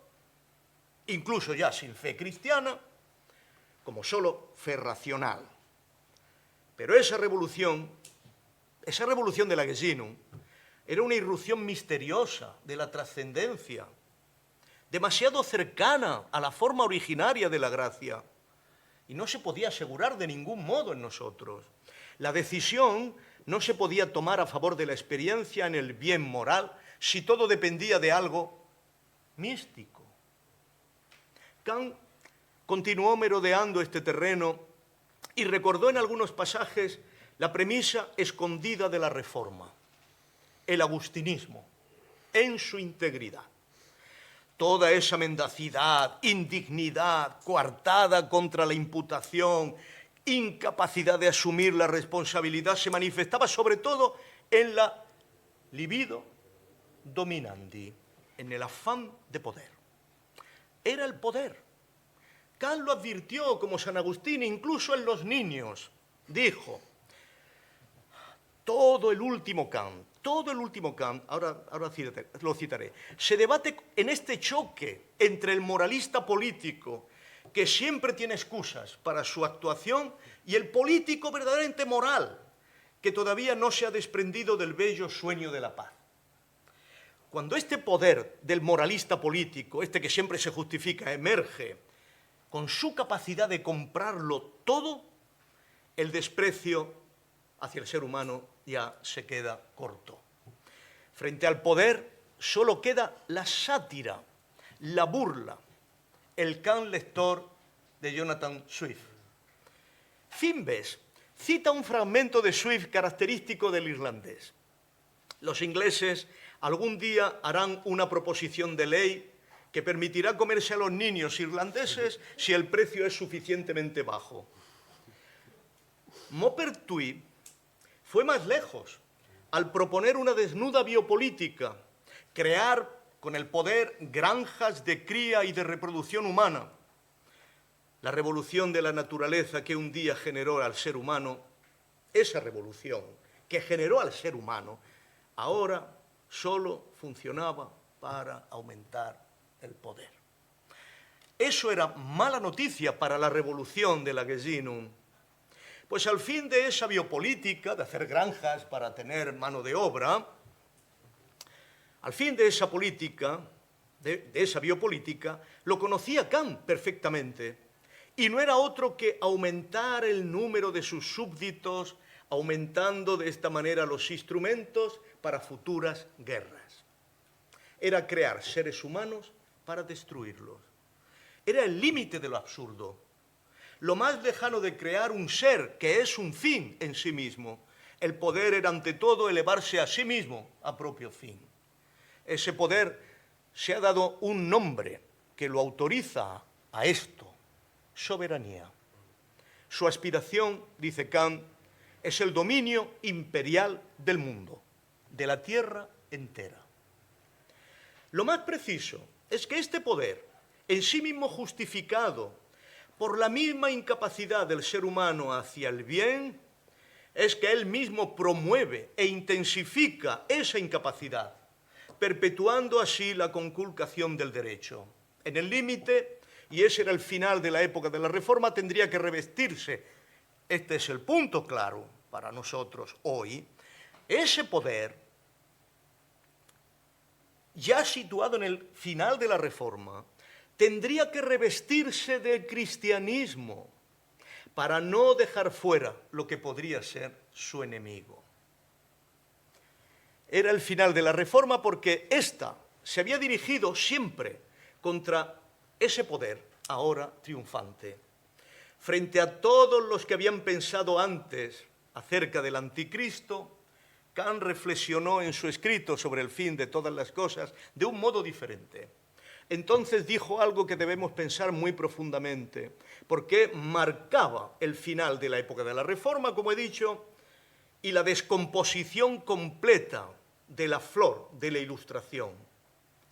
B: incluso ya sin fe cristiana, como solo fe racional. Pero esa revolución de la Gesinnung, era una irrupción misteriosa de la trascendencia, demasiado cercana a la forma originaria de la gracia, y no se podía asegurar de ningún modo en nosotros. La decisión no se podía tomar a favor de la experiencia en el bien moral si todo dependía de algo místico. Kant continuó merodeando este terreno y recordó en algunos pasajes la premisa escondida de la Reforma, el agustinismo, en su integridad. Toda esa mendacidad, indignidad, coartada contra la imputación, incapacidad de asumir la responsabilidad, se manifestaba sobre todo en la libido dominandi, en el afán de poder. Era el poder. Kant lo advirtió como San Agustín, incluso en los niños. Dijo, todo el último Kant, ahora lo citaré, se debate en este choque entre el moralista político, que siempre tiene excusas para su actuación, y el político verdaderamente moral, que todavía no se ha desprendido del bello sueño de la paz. Cuando este poder del moralista político, este que siempre se justifica, emerge con su capacidad de comprarlo todo, el desprecio hacia el ser humano ya se queda corto. Frente al poder solo queda la sátira, la burla, el Kant lector de Jonathan Swift. Finbes cita un fragmento de Swift característico del irlandés. Los ingleses algún día harán una proposición de ley que permitirá comerse a los niños irlandeses si el precio es suficientemente bajo. Maupertuis fue más lejos al proponer una desnuda biopolítica, crear con el poder granjas de cría y de reproducción humana. La revolución de la naturaleza que un día generó al ser humano, esa revolución que generó al ser humano, ahora solo funcionaba para aumentar el poder. Eso era mala noticia para la revolución de la Gesinnung. Pues al fin de esa biopolítica, de hacer granjas para tener mano de obra, al fin de esa política, de esa biopolítica, lo conocía Kant perfectamente, y no era otro que aumentar el número de sus súbditos, aumentando de esta manera los instrumentos para futuras guerras. Era crear seres humanos para destruirlos. Era el límite de lo absurdo. Lo más lejano de crear un ser que es un fin en sí mismo. El poder era ante todo elevarse a sí mismo a propio fin. Ese poder se ha dado un nombre que lo autoriza a esto: soberanía. Su aspiración, dice Kant, es el dominio imperial del mundo, de la tierra entera. Lo más preciso es que este poder, en sí mismo justificado por la misma incapacidad del ser humano hacia el bien, es que él mismo promueve e intensifica esa incapacidad, perpetuando así la conculcación del derecho. En el límite, y ese era el final de la época de la Reforma, tendría que revestirse, este es el punto claro para nosotros hoy, ese poder, ya situado en el final de la Reforma, tendría que revestirse del cristianismo para no dejar fuera lo que podría ser su enemigo. Era el final de la Reforma porque ésta se había dirigido siempre contra ese poder, ahora triunfante. Frente a todos los que habían pensado antes acerca del anticristo, Kant reflexionó en su escrito sobre el fin de todas las cosas de un modo diferente. Entonces dijo algo que debemos pensar muy profundamente, porque marcaba el final de la época de la Reforma, como he dicho, y la descomposición completa de la flor de la Ilustración.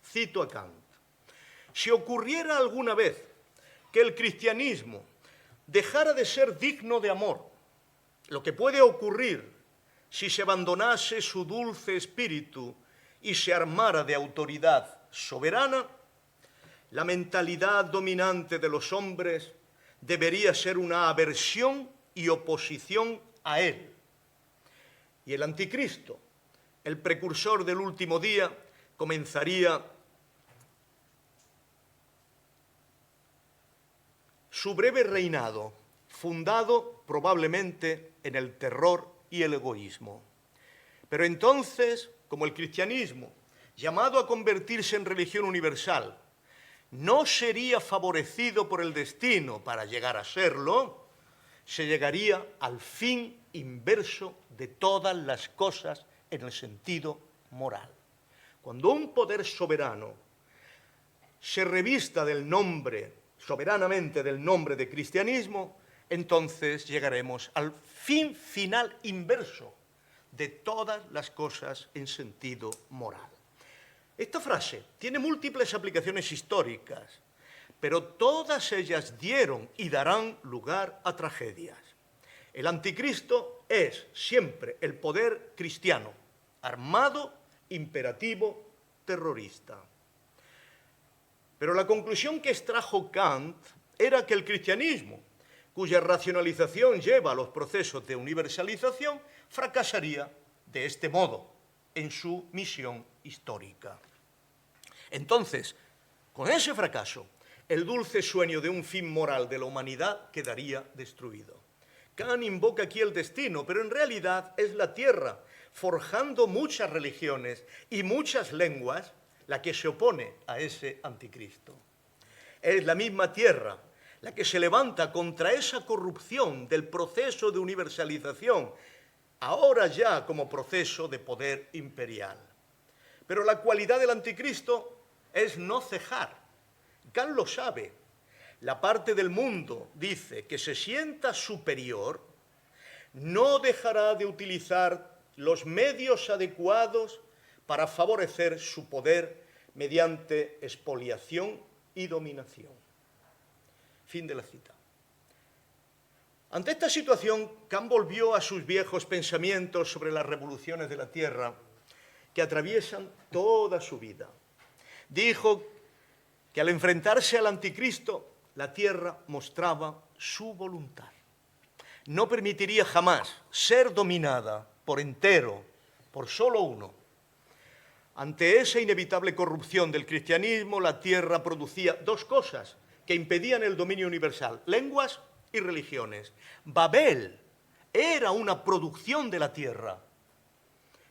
B: Cito a Kant. Si ocurriera alguna vez que el cristianismo dejara de ser digno de amor, lo que puede ocurrir si se abandonase su dulce espíritu y se armara de autoridad soberana, la mentalidad dominante de los hombres debería ser una aversión y oposición a él. Y el anticristo, el precursor del último día, comenzaría su breve reinado, fundado probablemente en el terror y el egoísmo. Pero entonces, como el cristianismo, llamado a convertirse en religión universal, no sería favorecido por el destino para llegar a serlo, se llegaría al fin inverso de todas las cosas en el sentido moral. Cuando un poder soberano se revista del nombre, soberanamente del nombre de cristianismo, entonces llegaremos al fin final inverso de todas las cosas en sentido moral. Esta frase tiene múltiples aplicaciones históricas, pero todas ellas dieron y darán lugar a tragedias. El anticristo es siempre el poder cristiano, armado, imperativo, terrorista. Pero la conclusión que extrajo Kant era que el cristianismo, cuya racionalización lleva a los procesos de universalización, fracasaría de este modo en su misión histórica. Entonces, con ese fracaso, el dulce sueño de un fin moral de la humanidad quedaría destruido. Kant invoca aquí el destino, pero en realidad es la tierra, forjando muchas religiones y muchas lenguas, la que se opone a ese anticristo. Es la misma tierra la que se levanta contra esa corrupción del proceso de universalización, ahora ya como proceso de poder imperial. Pero la cualidad del anticristo es no cejar. Kant lo sabe. La parte del mundo, dice, que se sienta superior, no dejará de utilizar los medios adecuados para favorecer su poder mediante expoliación y dominación. Fin de la cita. Ante esta situación, Kant volvió a sus viejos pensamientos sobre las revoluciones de la Tierra que atraviesan toda su vida. Dijo que al enfrentarse al anticristo, la Tierra mostraba su voluntad. No permitiría jamás ser dominada por entero, por solo uno. Ante esa inevitable corrupción del cristianismo, la Tierra producía dos cosas que impedían el dominio universal: lenguas y religiones. Babel era una producción de la Tierra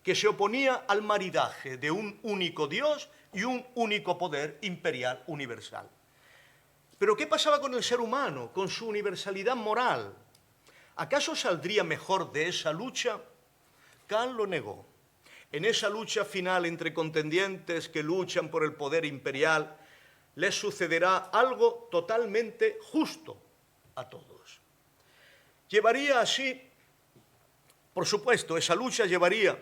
B: que se oponía al maridaje de un único Dios y un único poder imperial universal. Pero ¿qué pasaba con el ser humano, con su universalidad moral? ¿Acaso saldría mejor de esa lucha? Kant lo negó. En esa lucha final entre contendientes que luchan por el poder imperial, les sucederá algo totalmente justo a todos. Llevaría así, por supuesto, esa lucha llevaría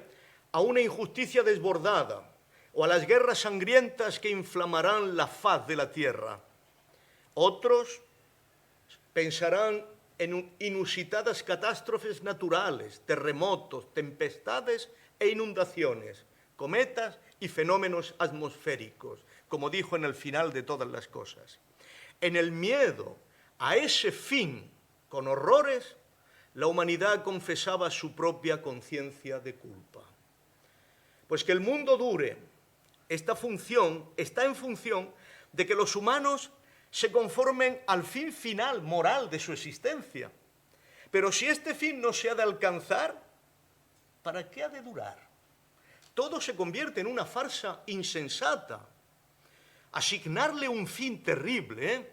B: a una injusticia desbordada o a las guerras sangrientas que inflamarán la faz de la tierra. Otros pensarán en inusitadas catástrofes naturales, terremotos, tempestades e inundaciones, cometas y fenómenos atmosféricos, como dijo en el final de todas las cosas. En el miedo a ese fin con horrores, la humanidad confesaba su propia conciencia de culpa. Pues que el mundo dure está en función de que los humanos se conformen al fin final moral de su existencia. Pero si este fin no se ha de alcanzar, ¿para qué ha de durar? Todo se convierte en una farsa insensata. Asignarle un fin terrible,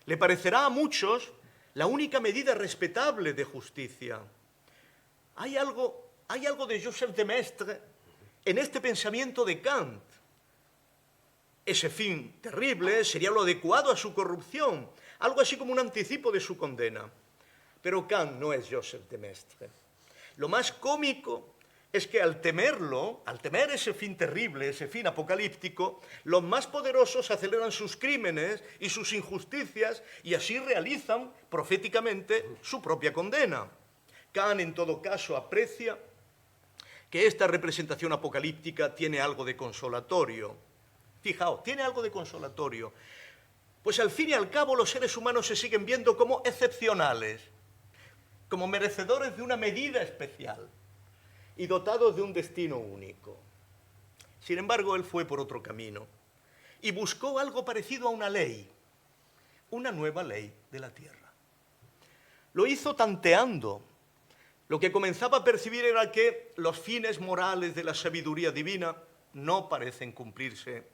B: le parecerá a muchos la única medida respetable de justicia. Hay algo de Joseph de Maistre en este pensamiento de Kant. Ese fin terrible sería lo adecuado a su corrupción, algo así como un anticipo de su condena. Pero Kant no es Joseph de Maistre. Lo más cómico es que al temer ese fin terrible, ese fin apocalíptico, los más poderosos aceleran sus crímenes y sus injusticias y así realizan proféticamente su propia condena. Kant, en todo caso, aprecia que esta representación apocalíptica tiene algo de consolatorio. Fijaos, tiene algo de consolatorio. Pues al fin y al cabo los seres humanos se siguen viendo como excepcionales, como merecedores de una medida especial y dotados de un destino único. Sin embargo, él fue por otro camino y buscó algo parecido a una ley, una nueva ley de la tierra. Lo hizo tanteando. Lo que comenzaba a percibir era que los fines morales de la sabiduría divina no parecen cumplirse,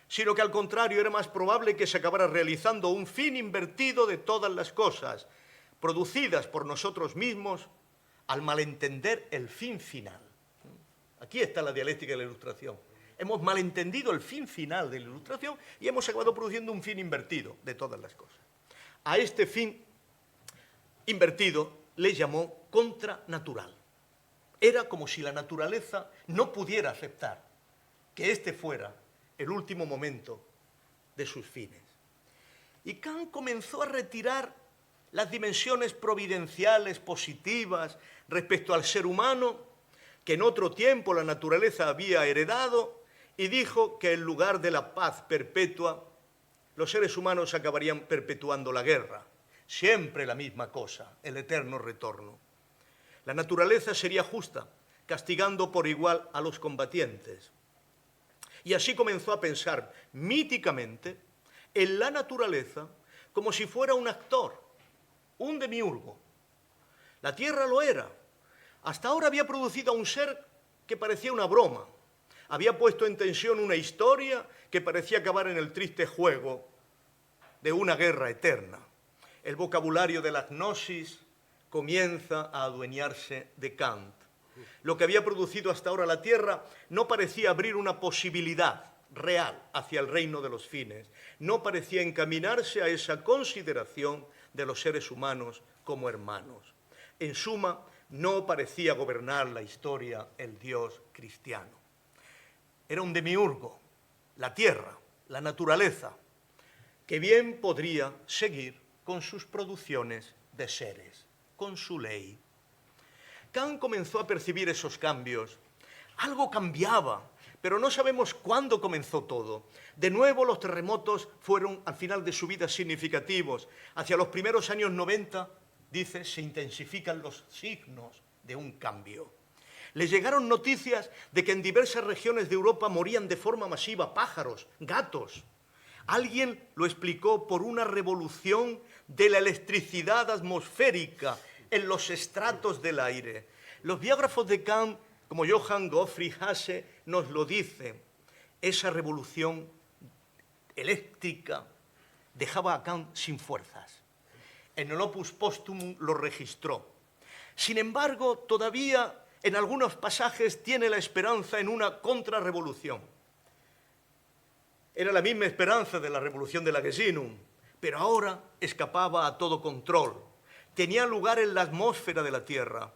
B: sino que al contrario era más probable que se acabara realizando un fin invertido de todas las cosas, producidas por nosotros mismos al malentender el fin final. Aquí está la dialéctica de la Ilustración. Hemos malentendido el fin final de la Ilustración y hemos acabado produciendo un fin invertido de todas las cosas. A este fin invertido le llamó contranatural. Era como si la naturaleza no pudiera aceptar que este fuera el último momento de sus fines. Y Kant comenzó a retirar las dimensiones providenciales positivas respecto al ser humano que en otro tiempo la naturaleza había heredado y dijo que en lugar de la paz perpetua, los seres humanos acabarían perpetuando la guerra. Siempre la misma cosa, el eterno retorno. La naturaleza sería justa, castigando por igual a los combatientes. Y así comenzó a pensar míticamente en la naturaleza como si fuera un actor, un demiurgo. La Tierra lo era. Hasta ahora había producido a un ser que parecía una broma. Había puesto en tensión una historia que parecía acabar en el triste juego de una guerra eterna. El vocabulario de la gnosis comienza a adueñarse de Kant. Lo que había producido hasta ahora la Tierra no parecía abrir una posibilidad real hacia el reino de los fines. No parecía encaminarse a esa consideración de los seres humanos como hermanos. En suma, no parecía gobernar la historia el Dios cristiano. Era un demiurgo, la tierra, la naturaleza, que bien podría seguir con sus producciones de seres, con su ley. Kant comenzó a percibir esos cambios. Algo cambiaba, pero no sabemos cuándo comenzó todo. De nuevo los terremotos fueron al final de su vida significativos. Hacia los primeros años 90, dice, se intensifican los signos de un cambio. Le llegaron noticias de que en diversas regiones de Europa morían de forma masiva pájaros, gatos. Alguien lo explicó por una revolución de la electricidad atmosférica en los estratos del aire. Los biógrafos de Kant, como Johann Gottfried Hasse, nos lo dicen. Esa revolución eléctrica dejaba a Kant sin fuerzas. En el Opus Posthumum lo registró. Sin embargo, todavía en algunos pasajes tiene la esperanza en una contrarrevolución. Era la misma esperanza de la revolución de la Gesinnung, pero ahora escapaba a todo control. Tenía lugar en la atmósfera de la Tierra.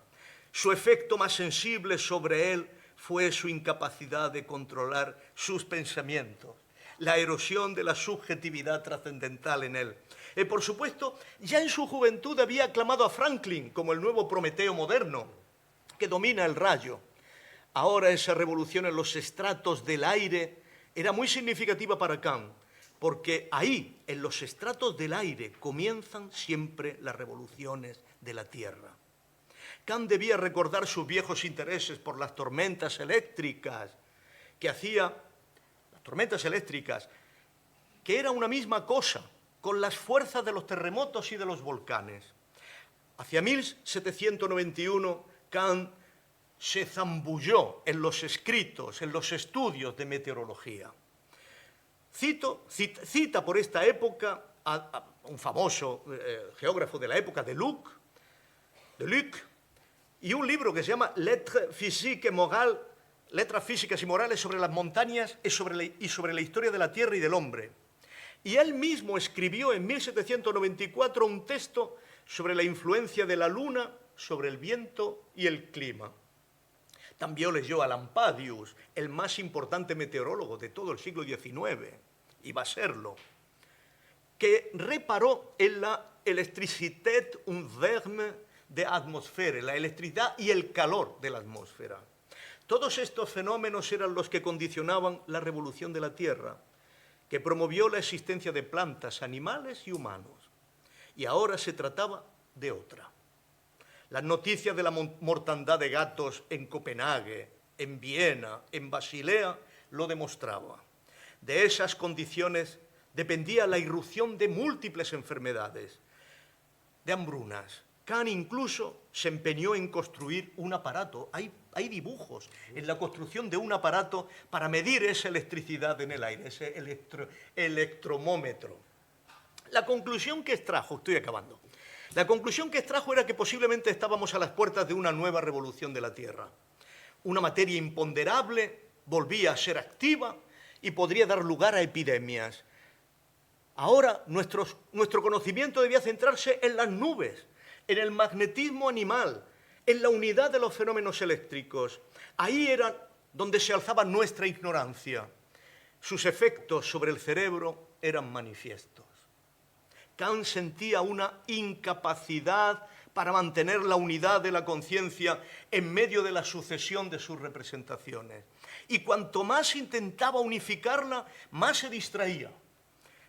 B: Su efecto más sensible sobre él fue su incapacidad de controlar sus pensamientos, la erosión de la subjetividad trascendental en él. Por supuesto, ya en su juventud había aclamado a Franklin como el nuevo Prometeo moderno, que domina el rayo. Ahora esa revolución en los estratos del aire era muy significativa para Kant, porque ahí, en los estratos del aire, comienzan siempre las revoluciones de la Tierra. Kant debía recordar sus viejos intereses por las tormentas eléctricas, que era una misma cosa, con las fuerzas de los terremotos y de los volcanes. Hacia 1791, Kant se zambulló en los escritos, en los estudios de meteorología. Cita por esta época a un famoso geógrafo de la época, de Luc, y un libro que se llama Lettres physiques et morales, Letras físicas y morales sobre las montañas y sobre la historia de la Tierra y del hombre. Y él mismo escribió en 1794 un texto sobre la influencia de la luna sobre el viento y el clima. También leyó a Lampadius, el más importante meteorólogo de todo el siglo XIX, y va a serlo, que reparó en la electricité und Wärme de atmósfera, la electricidad y el calor de la atmósfera. Todos estos fenómenos eran los que condicionaban la revolución de la Tierra, que promovió la existencia de plantas, animales y humanos. Y ahora se trataba de otra. Las noticias de la mortandad de gatos en Copenhague, en Viena, en Basilea, lo demostraba. De esas condiciones dependía la irrupción de múltiples enfermedades, de hambrunas. Kant incluso se empeñó en construir un aparato. Hay dibujos en la construcción de un aparato para medir esa electricidad en el aire, ese electromómetro. La conclusión que extrajo, estoy acabando, la conclusión que extrajo era que posiblemente estábamos a las puertas de una nueva revolución de la Tierra. Una materia imponderable volvía a ser activa y podría dar lugar a epidemias. Ahora nuestro conocimiento debía centrarse en las nubes, en el magnetismo animal, en la unidad de los fenómenos eléctricos. Ahí era donde se alzaba nuestra ignorancia. Sus efectos sobre el cerebro eran manifiestos. Kant sentía una incapacidad para mantener la unidad de la conciencia en medio de la sucesión de sus representaciones. Y cuanto más intentaba unificarla, más se distraía.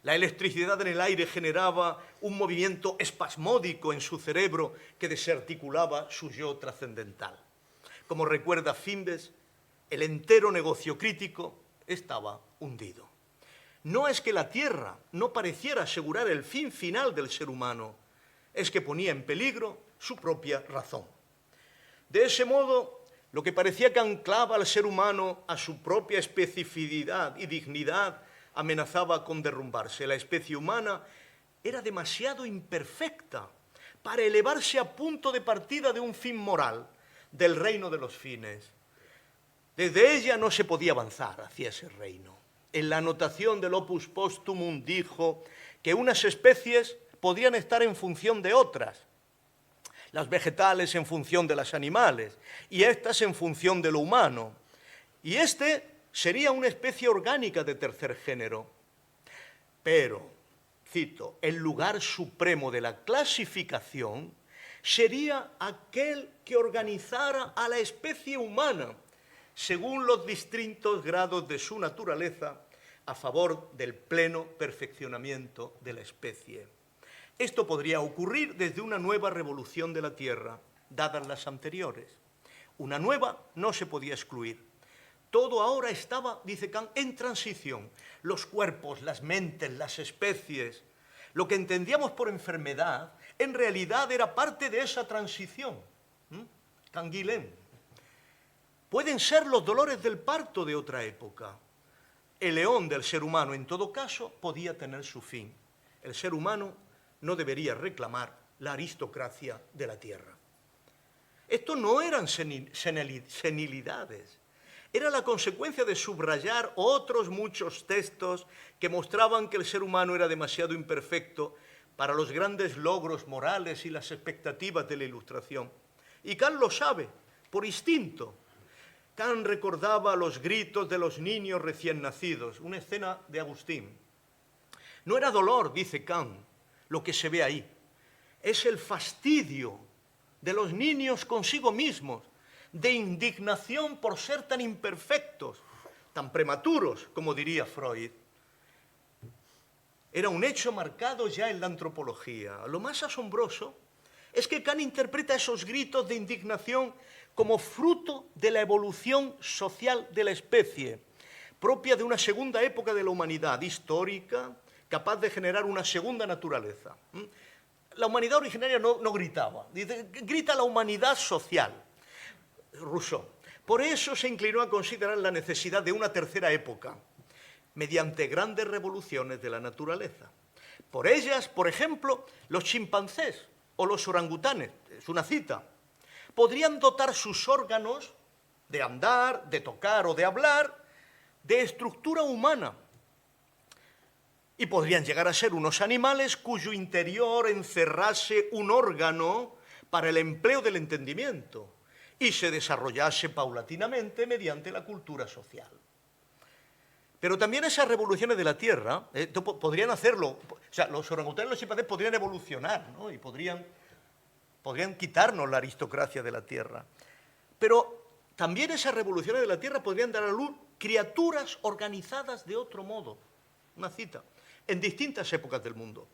B: La electricidad en el aire generaba un movimiento espasmódico en su cerebro que desarticulaba su yo trascendental. Como recuerda Fimbes, el entero negocio crítico estaba hundido. No es que la Tierra no pareciera asegurar el fin final del ser humano, es que ponía en peligro su propia razón. De ese modo, lo que parecía que anclaba al ser humano a su propia especificidad y dignidad amenazaba con derrumbarse. La especie humana era demasiado imperfecta para elevarse a punto de partida de un fin moral, del reino de los fines. Desde ella no se podía avanzar hacia ese reino. En la anotación del Opus Posthumum dijo que unas especies podrían estar en función de otras, las vegetales en función de las animales y estas en función de lo humano. Y sería una especie orgánica de tercer género. Pero, cito, el lugar supremo de la clasificación sería aquel que organizara a la especie humana según los distintos grados de su naturaleza a favor del pleno perfeccionamiento de la especie. Esto podría ocurrir desde una nueva revolución de la Tierra, dadas las anteriores. Una nueva no se podía excluir. Todo ahora estaba, dice Kant, en transición. Los cuerpos, las mentes, las especies, lo que entendíamos por enfermedad, en realidad era parte de esa transición. Canguilhem. Pueden ser los dolores del parto de otra época. El león del ser humano, en todo caso, podía tener su fin. El ser humano no debería reclamar la aristocracia de la tierra. Esto no eran senilidades. Era la consecuencia de subrayar otros muchos textos que mostraban que el ser humano era demasiado imperfecto para los grandes logros morales y las expectativas de la Ilustración. Y Kant lo sabe, por instinto. Kant recordaba los gritos de los niños recién nacidos, una escena de Agustín. No era dolor, dice Kant, lo que se ve ahí. Es el fastidio de los niños consigo mismos, de indignación por ser tan imperfectos, tan prematuros, como diría Freud. Era un hecho marcado ya en la antropología. Lo más asombroso es que Kant interpreta esos gritos de indignación como fruto de la evolución social de la especie, propia de una segunda época de la humanidad histórica, capaz de generar una segunda naturaleza. La humanidad originaria no gritaba, grita la humanidad social. Rousseau. Por eso se inclinó a considerar la necesidad de una tercera época, mediante grandes revoluciones de la naturaleza. Por ellas, por ejemplo, los chimpancés o los orangutanes, es una cita, podrían dotar sus órganos de andar, de tocar o de hablar de estructura humana y podrían llegar a ser unos animales cuyo interior encerrase un órgano para el empleo del entendimiento y se desarrollase paulatinamente mediante la cultura social. Pero también esas revoluciones de la Tierra podrían hacerlo, o sea, los orangutanes y los chimpancés podrían evolucionar, ¿no? Y podrían quitarnos la aristocracia de la Tierra. Pero también esas revoluciones de la Tierra podrían dar a luz criaturas organizadas de otro modo. Una cita. En distintas épocas del mundo.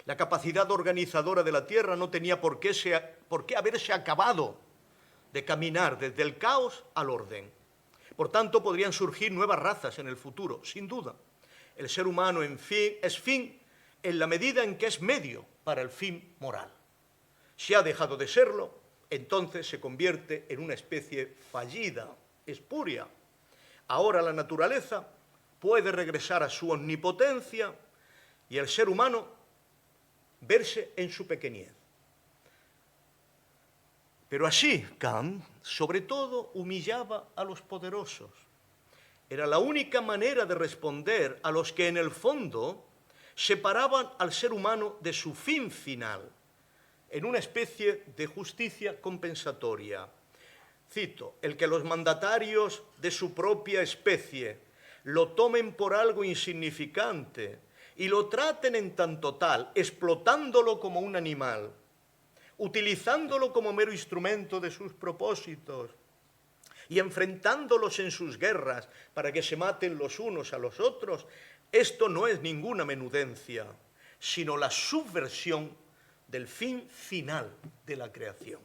B: La capacidad organizadora de la Tierra no tenía por qué haberse acabado de caminar desde el caos al orden. Por tanto, podrían surgir nuevas razas en el futuro, sin duda. El ser humano, en fin, es fin en la medida en que es medio para el fin moral. Si ha dejado de serlo, entonces se convierte en una especie fallida, espuria. Ahora la naturaleza puede regresar a su omnipotencia y el ser humano verse en su pequeñez. Pero así Kant, sobre todo, humillaba a los poderosos. Era la única manera de responder a los que en el fondo separaban al ser humano de su fin final, en una especie de justicia compensatoria. Cito, el que los mandatarios de su propia especie lo tomen por algo insignificante y lo traten en tanto tal, explotándolo como un animal, utilizándolo como mero instrumento de sus propósitos y enfrentándolos en sus guerras para que se maten los unos a los otros, esto no es ninguna menudencia, sino la subversión del fin final de la creación.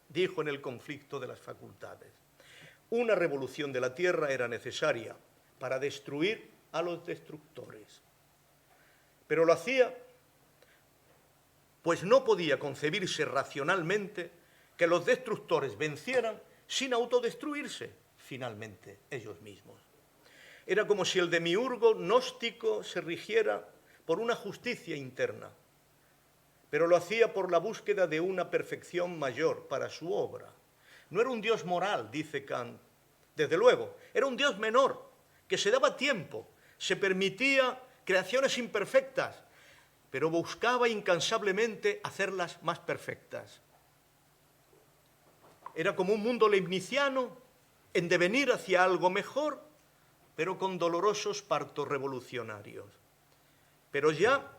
B: Dijo en el conflicto de las facultades. Una revolución de la Tierra era necesaria para destruir a los destructores. Pero lo hacía pues no podía concebirse racionalmente que los destructores vencieran sin autodestruirse finalmente ellos mismos. Era como si el demiurgo gnóstico se rigiera por una justicia interna, pero lo hacía por la búsqueda de una perfección mayor para su obra. No era un Dios moral, dice Kant, desde luego, era un Dios menor, que se daba tiempo, se permitía creaciones imperfectas, pero buscaba incansablemente hacerlas más perfectas. Era como un mundo leibniziano en devenir hacia algo mejor, pero con dolorosos partos revolucionarios. Pero ya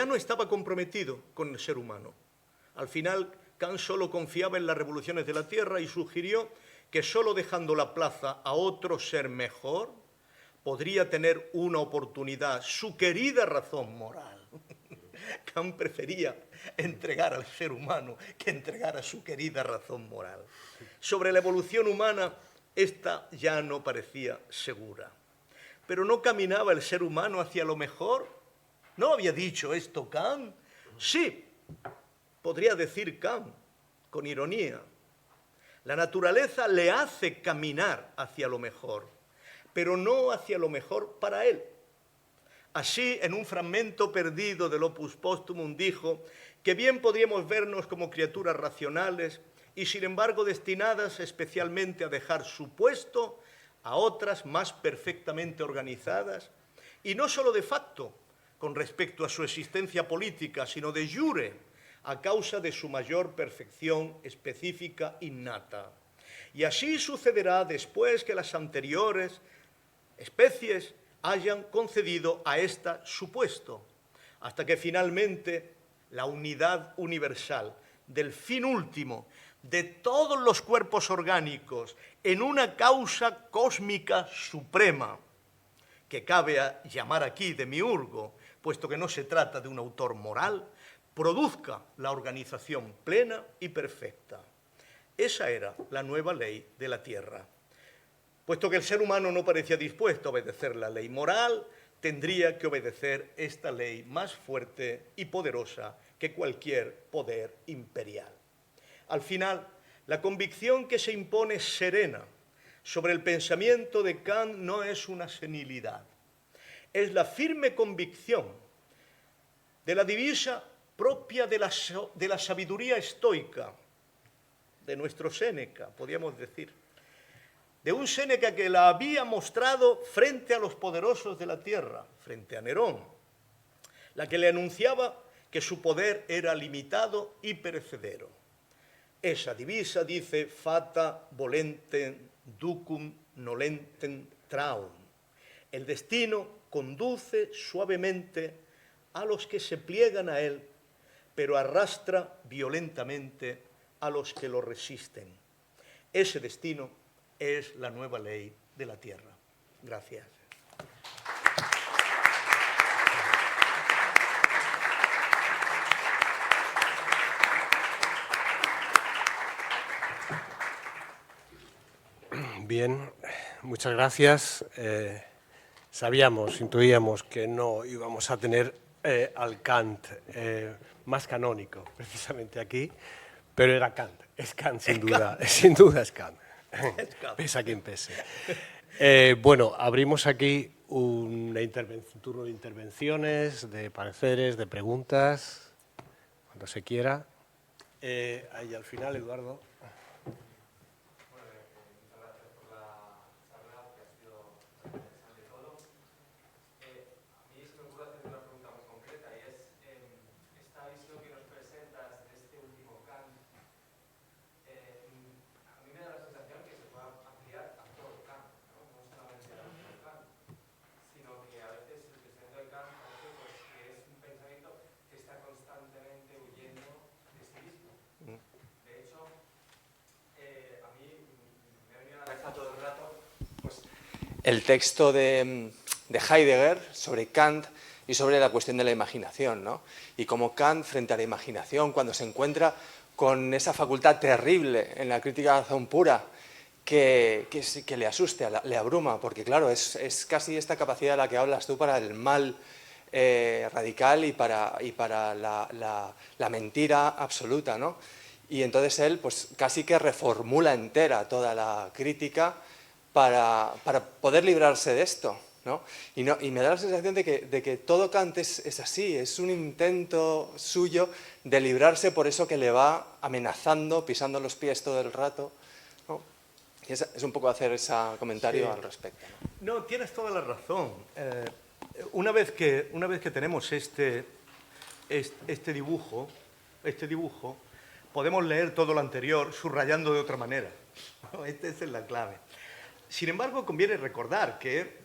B: no estaba comprometido con el ser humano. Al final, Kant solo confiaba en las revoluciones de la Tierra y sugirió que solo dejando la plaza a otro ser mejor podría tener una oportunidad su querida razón moral. Kant prefería entregar al ser humano que entregar a su querida razón moral. Sobre la evolución humana, esta ya no parecía segura. Pero ¿no caminaba el ser humano hacia lo mejor? ¿No había dicho esto Kant? Sí, podría decir Kant, con ironía. La naturaleza le hace caminar hacia lo mejor, pero no hacia lo mejor para él. Así, en un fragmento perdido del Opus Posthumum dijo que bien podríamos vernos como criaturas racionales y, sin embargo, destinadas especialmente a dejar su puesto a otras más perfectamente organizadas, y no solo de facto, con respecto a su existencia política, sino de jure, a causa de su mayor perfección específica innata. Y así sucederá después que las anteriores especies hayan concedido a esta su puesto, hasta que finalmente la unidad universal del fin último de todos los cuerpos orgánicos en una causa cósmica suprema que cabe llamar aquí demiurgo, puesto que no se trata de un autor moral, produzca la organización plena y perfecta. Esa era la nueva ley de la tierra. Puesto que el ser humano no parecía dispuesto a obedecer la ley moral, tendría que obedecer esta ley más fuerte y poderosa que cualquier poder imperial. Al final, la convicción que se impone serena sobre el pensamiento de Kant no es una senilidad, es la firme convicción de la divisa propia de la sabiduría estoica, de nuestro Séneca, podríamos decir, de un Séneca que la había mostrado frente a los poderosos de la tierra, frente a Nerón, la que le anunciaba que su poder era limitado y perecedero. Esa divisa dice fata volentem ducum nolentem traum. El destino conduce suavemente a los que se pliegan a él, pero arrastra violentamente a los que lo resisten. Ese destino es la nueva ley de la tierra. Gracias.
A: Bien, muchas gracias. Sabíamos, intuíamos que no íbamos a tener al Kant más canónico, precisamente aquí, pero era Kant, es Kant sin duda, sin duda es Kant, pese a quien pese. Bueno, abrimos aquí un turno de intervenciones, de pareceres, de preguntas, cuando se quiera. Ahí al final, Eduardo.
C: El texto de Heidegger sobre Kant y sobre la cuestión de la imaginación, ¿no? Y cómo Kant, frente a la imaginación, cuando se encuentra con esa facultad terrible en la crítica de la razón pura, que le asusta, le abruma, porque claro, es casi esta capacidad de la que hablas tú para el mal radical y para la mentira absoluta, ¿no? Y entonces él pues casi que reformula entera toda la crítica para poder librarse de esto, ¿no? Y me da la sensación de que todo Kant es así, es un intento suyo de librarse por eso que le va amenazando, pisando los pies todo el rato, ¿no? Y es un poco hacer ese comentario al respecto, ¿no?
B: No, tienes toda la razón. Una vez que tenemos este dibujo, podemos leer todo lo anterior subrayando de otra manera. Esta es la clave. Sin embargo, conviene recordar que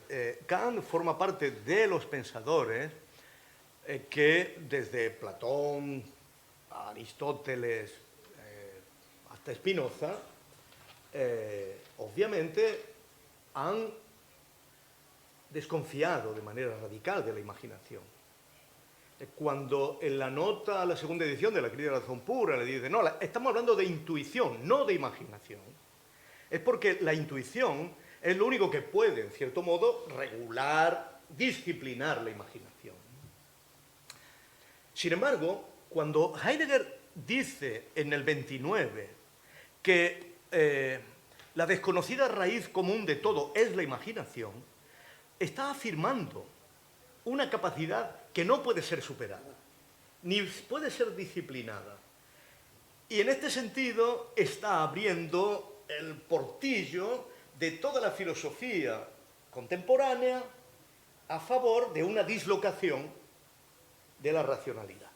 B: Kant forma parte de los pensadores que desde Platón, Aristóteles, hasta Spinoza, obviamente han desconfiado de manera radical de la imaginación. Cuando en la nota a la segunda edición de la Crítica de la Razón Pura le dice, no, estamos hablando de intuición, no de imaginación, es porque la intuición es lo único que puede, en cierto modo, regular, disciplinar la imaginación. Sin embargo, cuando Heidegger dice en el 29 que la desconocida raíz común de todo es la imaginación, está afirmando una capacidad que no puede ser superada, ni puede ser disciplinada. Y en este sentido está abriendo el portillo de toda la filosofía contemporánea a favor de una dislocación de la racionalidad.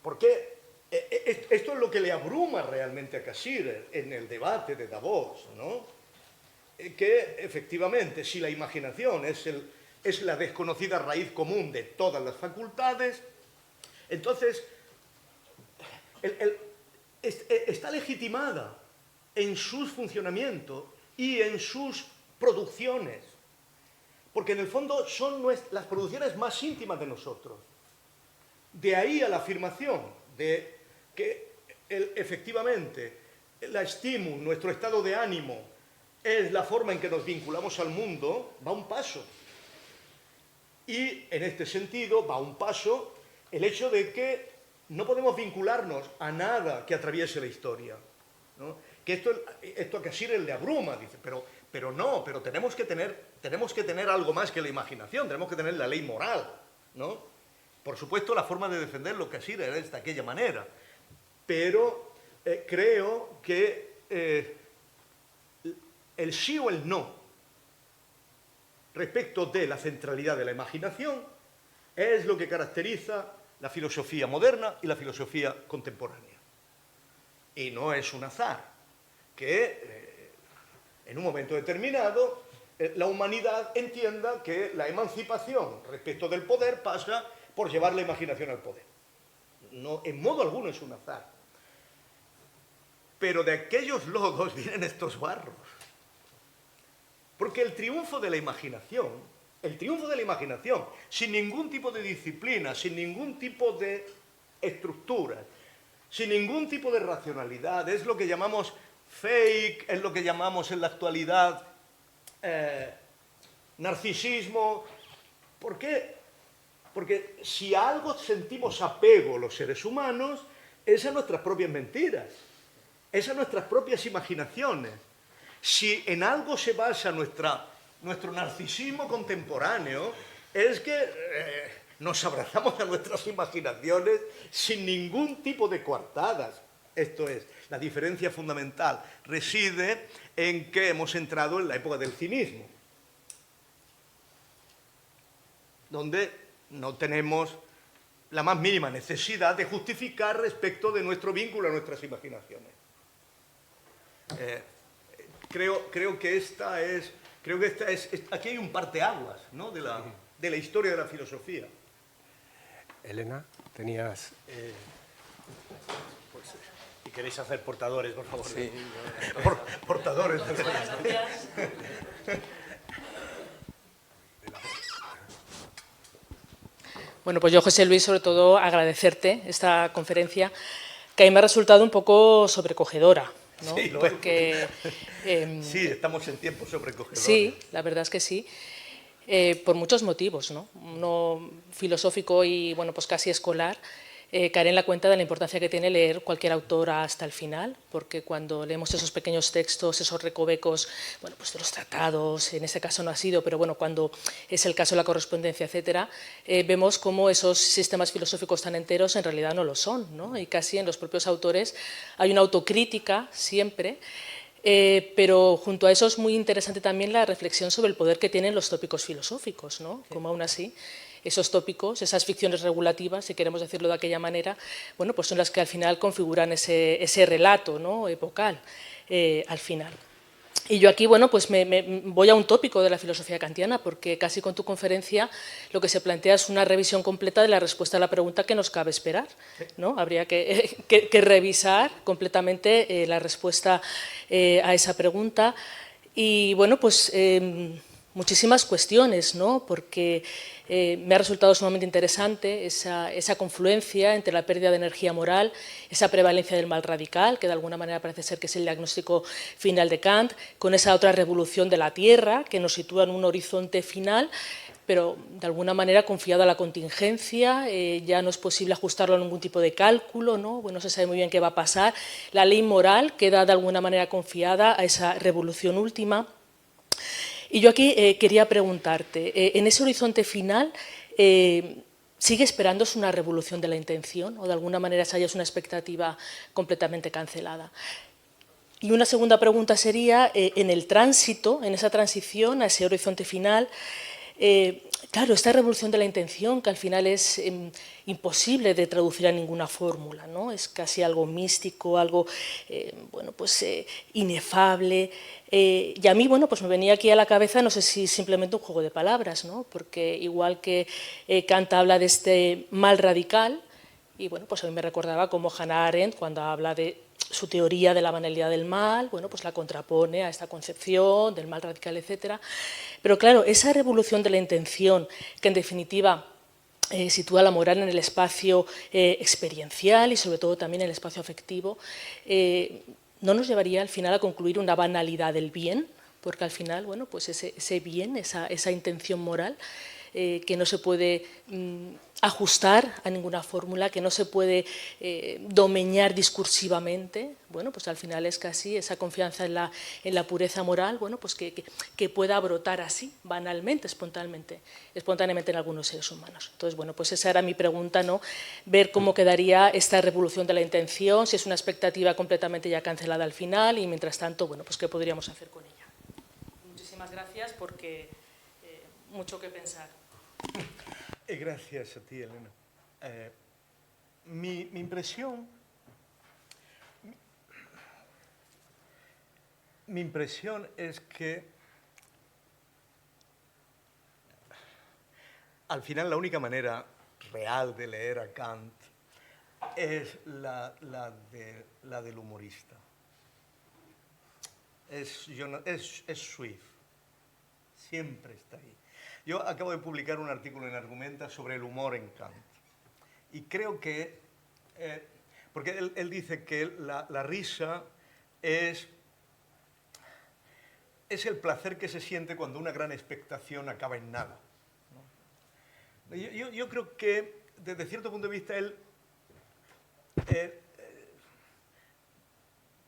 B: Porque esto es lo que le abruma realmente a Cassirer en el debate de Davos, ¿no? Que efectivamente, si la imaginación es la desconocida raíz común de todas las facultades, entonces está legitimada en sus funcionamientos y en sus producciones. porque en el fondo son las producciones más íntimas de nosotros. De ahí a la afirmación de que efectivamente la estímulo, nuestro estado de ánimo, es la forma en que nos vinculamos al mundo, va un paso. Y en este sentido va un paso el hecho de que no podemos vincularnos a nada que atraviese la historia, ¿no? Que esto a Cassirer le abruma, dice, pero no, pero tenemos que tener algo más que la imaginación, tenemos que tener la ley moral, ¿no? Por supuesto, la forma de defenderlo Cassirer es de aquella manera, pero creo que el sí o el no respecto de la centralidad de la imaginación es lo que caracteriza la filosofía moderna y la filosofía contemporánea. Y no es un azar que en un momento determinado la humanidad entienda que la emancipación respecto del poder pasa por llevar la imaginación al poder. No, en modo alguno es un azar. Pero de aquellos lodos vienen estos barros. Porque el triunfo de la imaginación, sin ningún tipo de disciplina, sin ningún tipo de estructura, sin ningún tipo de racionalidad, es lo que llamamos fake, es lo que llamamos en la actualidad narcisismo. ¿Por qué? Porque si a algo sentimos apego los seres humanos, es a nuestras propias mentiras, es a nuestras propias imaginaciones. Si en algo se basa nuestro narcisismo contemporáneo, es que nos abrazamos a nuestras imaginaciones sin ningún tipo de coartadas. Esto es, la diferencia fundamental reside en que hemos entrado en la época del cinismo, donde no tenemos la más mínima necesidad de justificar respecto de nuestro vínculo a nuestras imaginaciones. Creo que aquí hay un parteaguas, ¿no?, de la historia de la filosofía.
A: Elena, tenías... si queréis hacer portadores, por favor.
C: Sí.
B: Portadores.
D: Bueno, pues yo, José Luis, sobre todo agradecerte esta conferencia, que a mí me ha resultado un poco sobrecogedora, ¿no?
B: Sí,
D: porque,
B: sí, estamos en tiempos sobrecogedores.
D: Sí, la verdad es que sí, por muchos motivos, ¿no? Uno filosófico y, bueno, pues casi escolar, caer en la cuenta de la importancia que tiene leer cualquier autor hasta el final, porque cuando leemos esos pequeños textos, esos recovecos, bueno, pues de los tratados, en este caso no ha sido, pero bueno, cuando es el caso de la correspondencia, etcétera, vemos cómo esos sistemas filosóficos tan enteros en realidad no lo son, ¿no? Y casi en los propios autores hay una autocrítica siempre, pero junto a eso es muy interesante también la reflexión sobre el poder que tienen los tópicos filosóficos, ¿no? Como aún así esos tópicos, esas ficciones regulativas, si queremos decirlo de aquella manera, bueno, pues son las que al final configuran ese relato, ¿no?, epocal al final. Y yo aquí, bueno, pues me voy a un tópico de la filosofía kantiana, porque casi con tu conferencia lo que se plantea es una revisión completa de la respuesta a la pregunta que nos cabe esperar, ¿no? Habría que revisar completamente la respuesta a esa pregunta. Y bueno, pues muchísimas cuestiones, ¿no? Porque me ha resultado sumamente interesante esa confluencia entre la pérdida de energía moral, esa prevalencia del mal radical, que de alguna manera parece ser que es el diagnóstico final de Kant, con esa otra revolución de la Tierra, que nos sitúa en un horizonte final, pero de alguna manera confiado a la contingencia, ya no es posible ajustarlo a ningún tipo de cálculo, ¿no? Bueno, no se sabe muy bien qué va a pasar. La ley moral queda de alguna manera confiada a esa revolución última. Y yo aquí quería preguntarte, en ese horizonte final, ¿sigue esperándose una revolución de la intención o de alguna manera esa ya es una expectativa completamente cancelada? Y una segunda pregunta sería, en el tránsito, en esa transición a ese horizonte final, claro, esta revolución de la intención, que al final es imposible de traducir a ninguna fórmula, ¿no? Es casi algo místico, algo bueno, pues, inefable. Y a mí, bueno, pues me venía aquí a la cabeza, no sé si simplemente un juego de palabras, ¿no? Porque igual que Kant habla de este mal radical, y bueno, pues a mí me recordaba como Hannah Arendt, cuando habla de su teoría de la banalidad del mal, bueno, pues la contrapone a esta concepción del mal radical, etc. Pero claro, esa revolución de la intención, que en definitiva sitúa la moral en el espacio experiencial y sobre todo también en el espacio afectivo, ¿no nos llevaría al final a concluir una banalidad del bien? Porque al final, bueno, pues ese bien, esa intención moral, que no se puede ajustar a ninguna fórmula, que no se puede domeñar discursivamente, bueno, pues al final es casi esa confianza en la pureza moral, bueno, pues que pueda brotar así, banalmente, espontáneamente en algunos seres humanos. Entonces, bueno, pues esa era mi pregunta, ¿no? Ver cómo quedaría esta revolución de la intención, si es una expectativa completamente ya cancelada al final y, mientras tanto, bueno, pues qué podríamos hacer con ella. Muchísimas gracias, porque mucho que pensar.
B: Gracias a ti, Elena. Mi impresión es que al final la única manera real de leer a Kant es la del humorista. Es Swift. Siempre está ahí. Yo acabo de publicar un artículo en Argumenta sobre el humor en Kant. Y creo que, porque él dice que la risa es el placer que se siente cuando una gran expectación acaba en nada, ¿no? Yo creo que, desde cierto punto de vista, él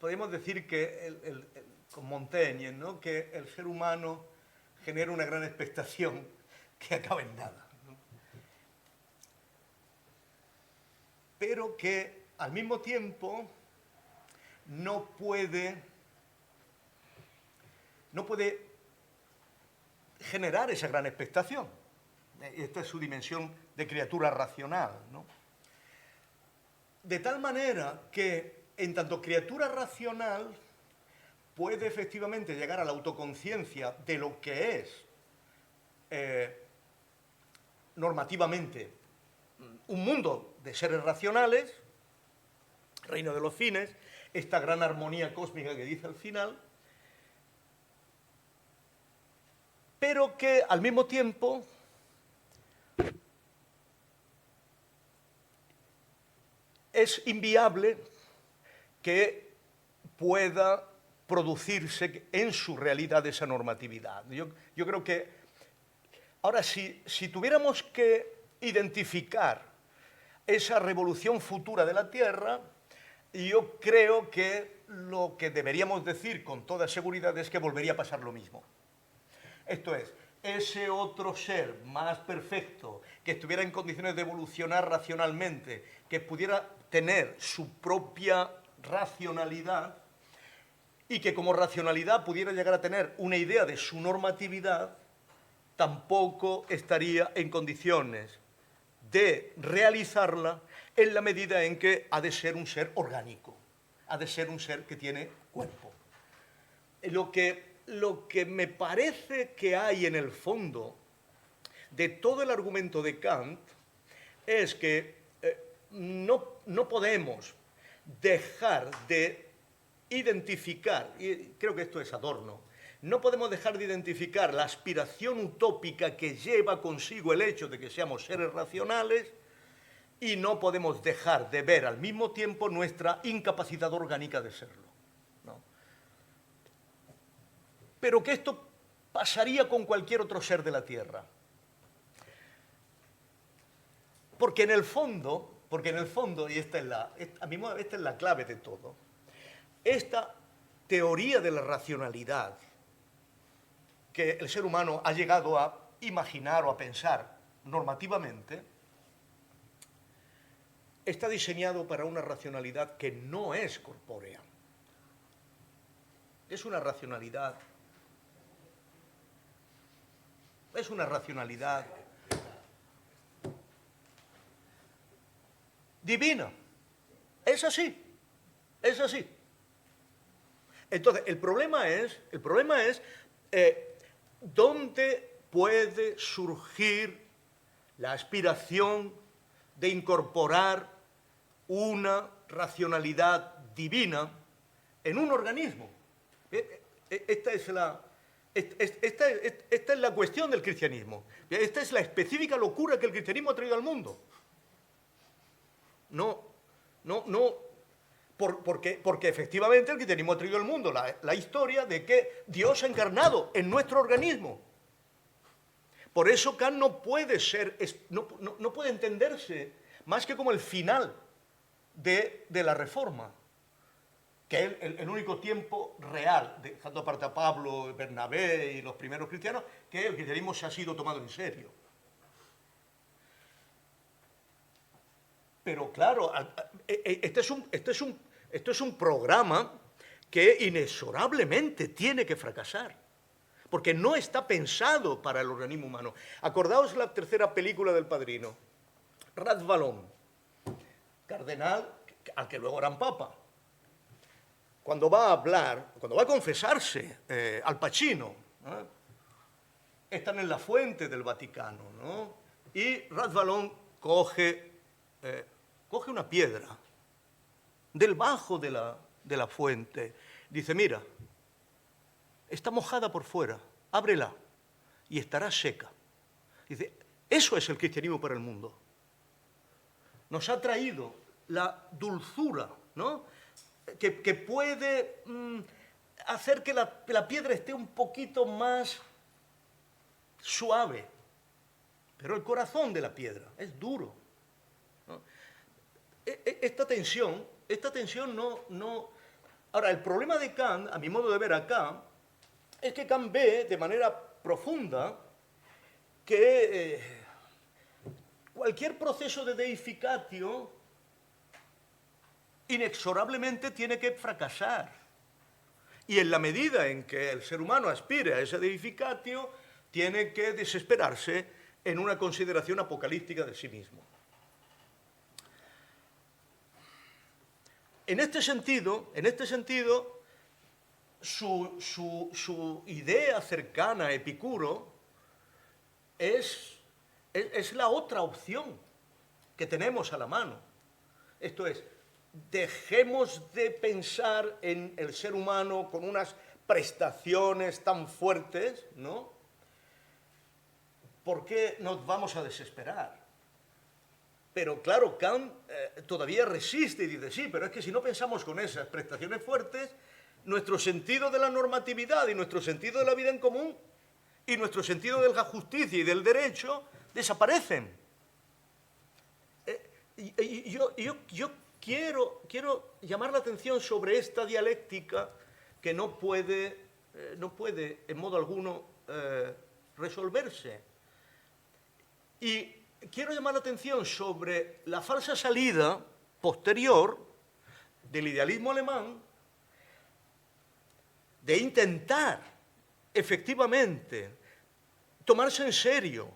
B: podríamos decir que, con Montaigne, ¿no?, que el ser humano genera una gran expectación que acaba en nada, ¿no? Pero que al mismo tiempo no puede generar esa gran expectación. Esta es su dimensión de criatura racional, ¿no? De tal manera que, en tanto criatura racional, puede efectivamente llegar a la autoconciencia de lo que es normativamente un mundo de seres racionales, reino de los fines, esta gran armonía cósmica que dice al final, pero que al mismo tiempo es inviable que pueda producirse en su realidad esa normatividad. Yo creo que, ahora, si tuviéramos que identificar esa revolución futura de la Tierra, yo creo que lo que deberíamos decir con toda seguridad es que volvería a pasar lo mismo. Esto es, ese otro ser más perfecto, que estuviera en condiciones de evolucionar racionalmente, que pudiera tener su propia racionalidad, y que como racionalidad pudiera llegar a tener una idea de su normatividad, tampoco estaría en condiciones de realizarla en la medida en que ha de ser un ser orgánico, ha de ser un ser que tiene cuerpo. Lo que me parece que hay en el fondo de todo el argumento de Kant es que no podemos dejar de identificar, y creo que esto es Adorno, no podemos dejar de identificar la aspiración utópica que lleva consigo el hecho de que seamos seres racionales, y no podemos dejar de ver al mismo tiempo nuestra incapacidad orgánica de serlo, ¿no? Pero que esto pasaría con cualquier otro ser de la Tierra. Porque en el fondo, y esta es la clave de todo, esta teoría de la racionalidad que el ser humano ha llegado a imaginar o a pensar normativamente, está diseñado para una racionalidad que no es corpórea. Es una racionalidad divina. Es así. Entonces, el problema es dónde puede surgir la aspiración de incorporar una racionalidad divina en un organismo. Esta es la cuestión del cristianismo. Esta es la específica locura que el cristianismo ha traído al mundo. Porque efectivamente el cristianismo ha traído al mundo la historia de que Dios se ha encarnado en nuestro organismo. Por eso Kant no puede entenderse más que como el final de la Reforma, que es el único tiempo real, dejando aparte a Pablo, Bernabé y los primeros cristianos, que el cristianismo se ha sido tomado en serio. Pero claro, este es un programa que inexorablemente tiene que fracasar, porque no está pensado para el organismo humano. Acordaos la tercera película del Padrino, Rathvalon, cardenal, al que luego eran papa. Cuando va a hablar, cuando va a confesarse al Pacino, ¿no? Están en la fuente del Vaticano, ¿no? Y Rathvalon coge una piedra del bajo de la fuente. Dice, mira, está mojada por fuera, ábrela y estará seca. Dice, eso es el cristianismo para el mundo. Nos ha traído la dulzura, ¿no? que puede hacer que la piedra esté un poquito más suave. Pero el corazón de la piedra es duro, ¿no? Esta tensión no... Ahora, el problema de Kant, a mi modo de ver acá, es que Kant ve de manera profunda que cualquier proceso de deificatio inexorablemente tiene que fracasar. Y en la medida en que el ser humano aspire a ese deificatio, tiene que desesperarse en una consideración apocalíptica de sí mismo. En este sentido, su idea cercana a Epicuro es la otra opción que tenemos a la mano. Esto es, dejemos de pensar en el ser humano con unas prestaciones tan fuertes, ¿no? ¿Por qué nos vamos a desesperar? Pero claro, Kant todavía resiste y dice, sí, pero es que si no pensamos con esas prestaciones fuertes, nuestro sentido de la normatividad y nuestro sentido de la vida en común y nuestro sentido de la justicia y del derecho desaparecen. Yo quiero llamar la atención sobre esta dialéctica que no puede en modo alguno resolverse. Y quiero llamar la atención sobre la falsa salida posterior del idealismo alemán de intentar efectivamente tomarse en serio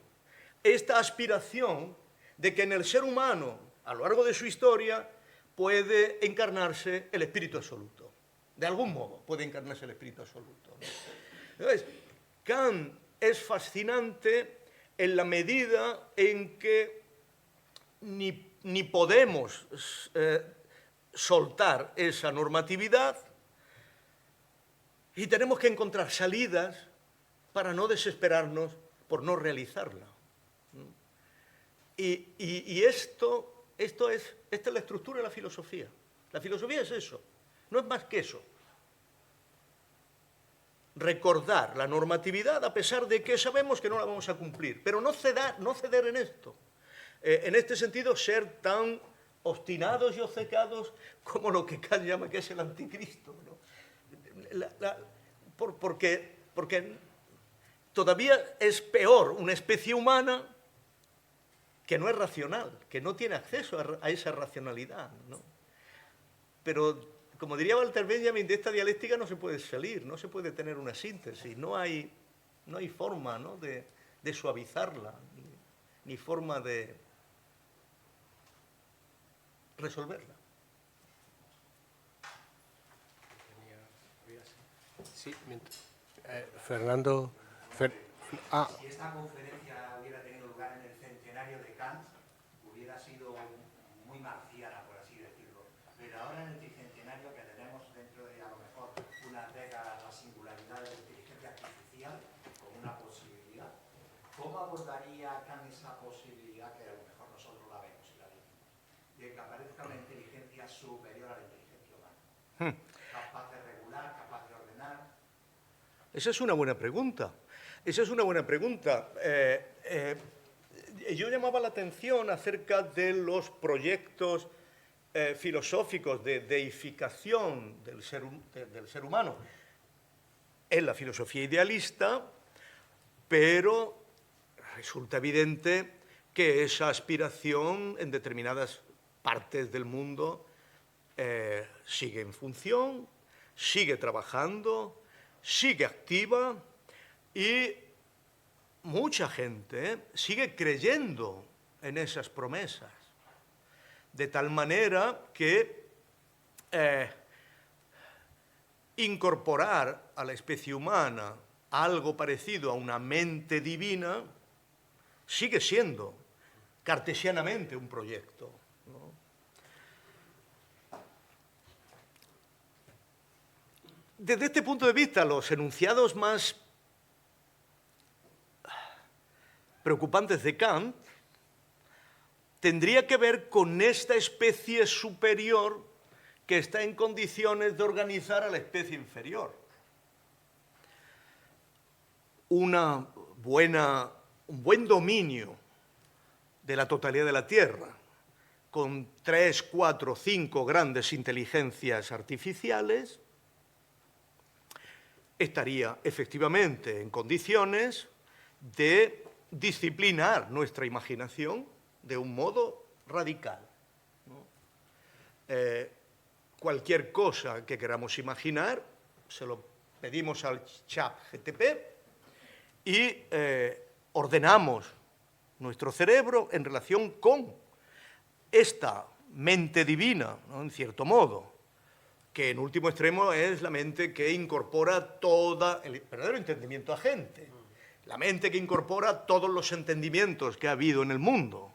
B: esta aspiración de que en el ser humano, a lo largo de su historia, puede encarnarse el espíritu absoluto. De algún modo puede encarnarse el espíritu absoluto, ¿no? Entonces, Kant es fascinante en la medida en que ni podemos soltar esa normatividad y tenemos que encontrar salidas para no desesperarnos por no realizarla. Y esta es la estructura de la filosofía. La filosofía es eso, no es más que eso. Recordar la normatividad a pesar de que sabemos que no la vamos a cumplir, pero no ceder en esto. En este sentido, ser tan obstinados y obcecados como lo que Kant llama que es el anticristo, ¿no? Porque todavía es peor una especie humana que no es racional, que no tiene acceso a esa racionalidad, ¿no? Pero, como diría Walter Benjamin, de esta dialéctica no se puede salir, no se puede tener una síntesis, no hay forma, ¿no?, de suavizarla, ni forma de resolverla.
A: Sí, Fernando...
E: Si esta conferencia hubiera tenido lugar en el centenario de Kant, hubiera sido muy marciana, por así decirlo. Pero ahora en el tricentenario ¿cómo abordaría Kant esa posibilidad, que a lo mejor nosotros la vemos y la vemos, de que aparezca una inteligencia superior a la inteligencia humana? Capaz de regular, capaz de ordenar.
B: Esa es una buena pregunta. Esa es una buena pregunta. Yo llamaba la atención acerca de los proyectos filosóficos de deificación del ser humano en la filosofía idealista, pero resulta evidente que esa aspiración en determinadas partes del mundo sigue en función, sigue trabajando, sigue activa y mucha gente sigue creyendo en esas promesas, de tal manera que incorporar a la especie humana algo parecido a una mente divina sigue siendo cartesianamente un proyecto, ¿no? Desde este punto de vista, los enunciados más preocupantes de Kant tendría que ver con esta especie superior que está en condiciones de organizar a la especie inferior. Un buen dominio de la totalidad de la Tierra, con 3, 4, 5 grandes inteligencias artificiales, estaría efectivamente en condiciones de disciplinar nuestra imaginación de un modo radical, ¿no? Cualquier cosa que queramos imaginar, se lo pedimos al ChatGPT y ordenamos nuestro cerebro en relación con esta mente divina, ¿no? En cierto modo, que en último extremo es la mente que incorpora todo el verdadero entendimiento agente, la mente que incorpora todos los entendimientos que ha habido en el mundo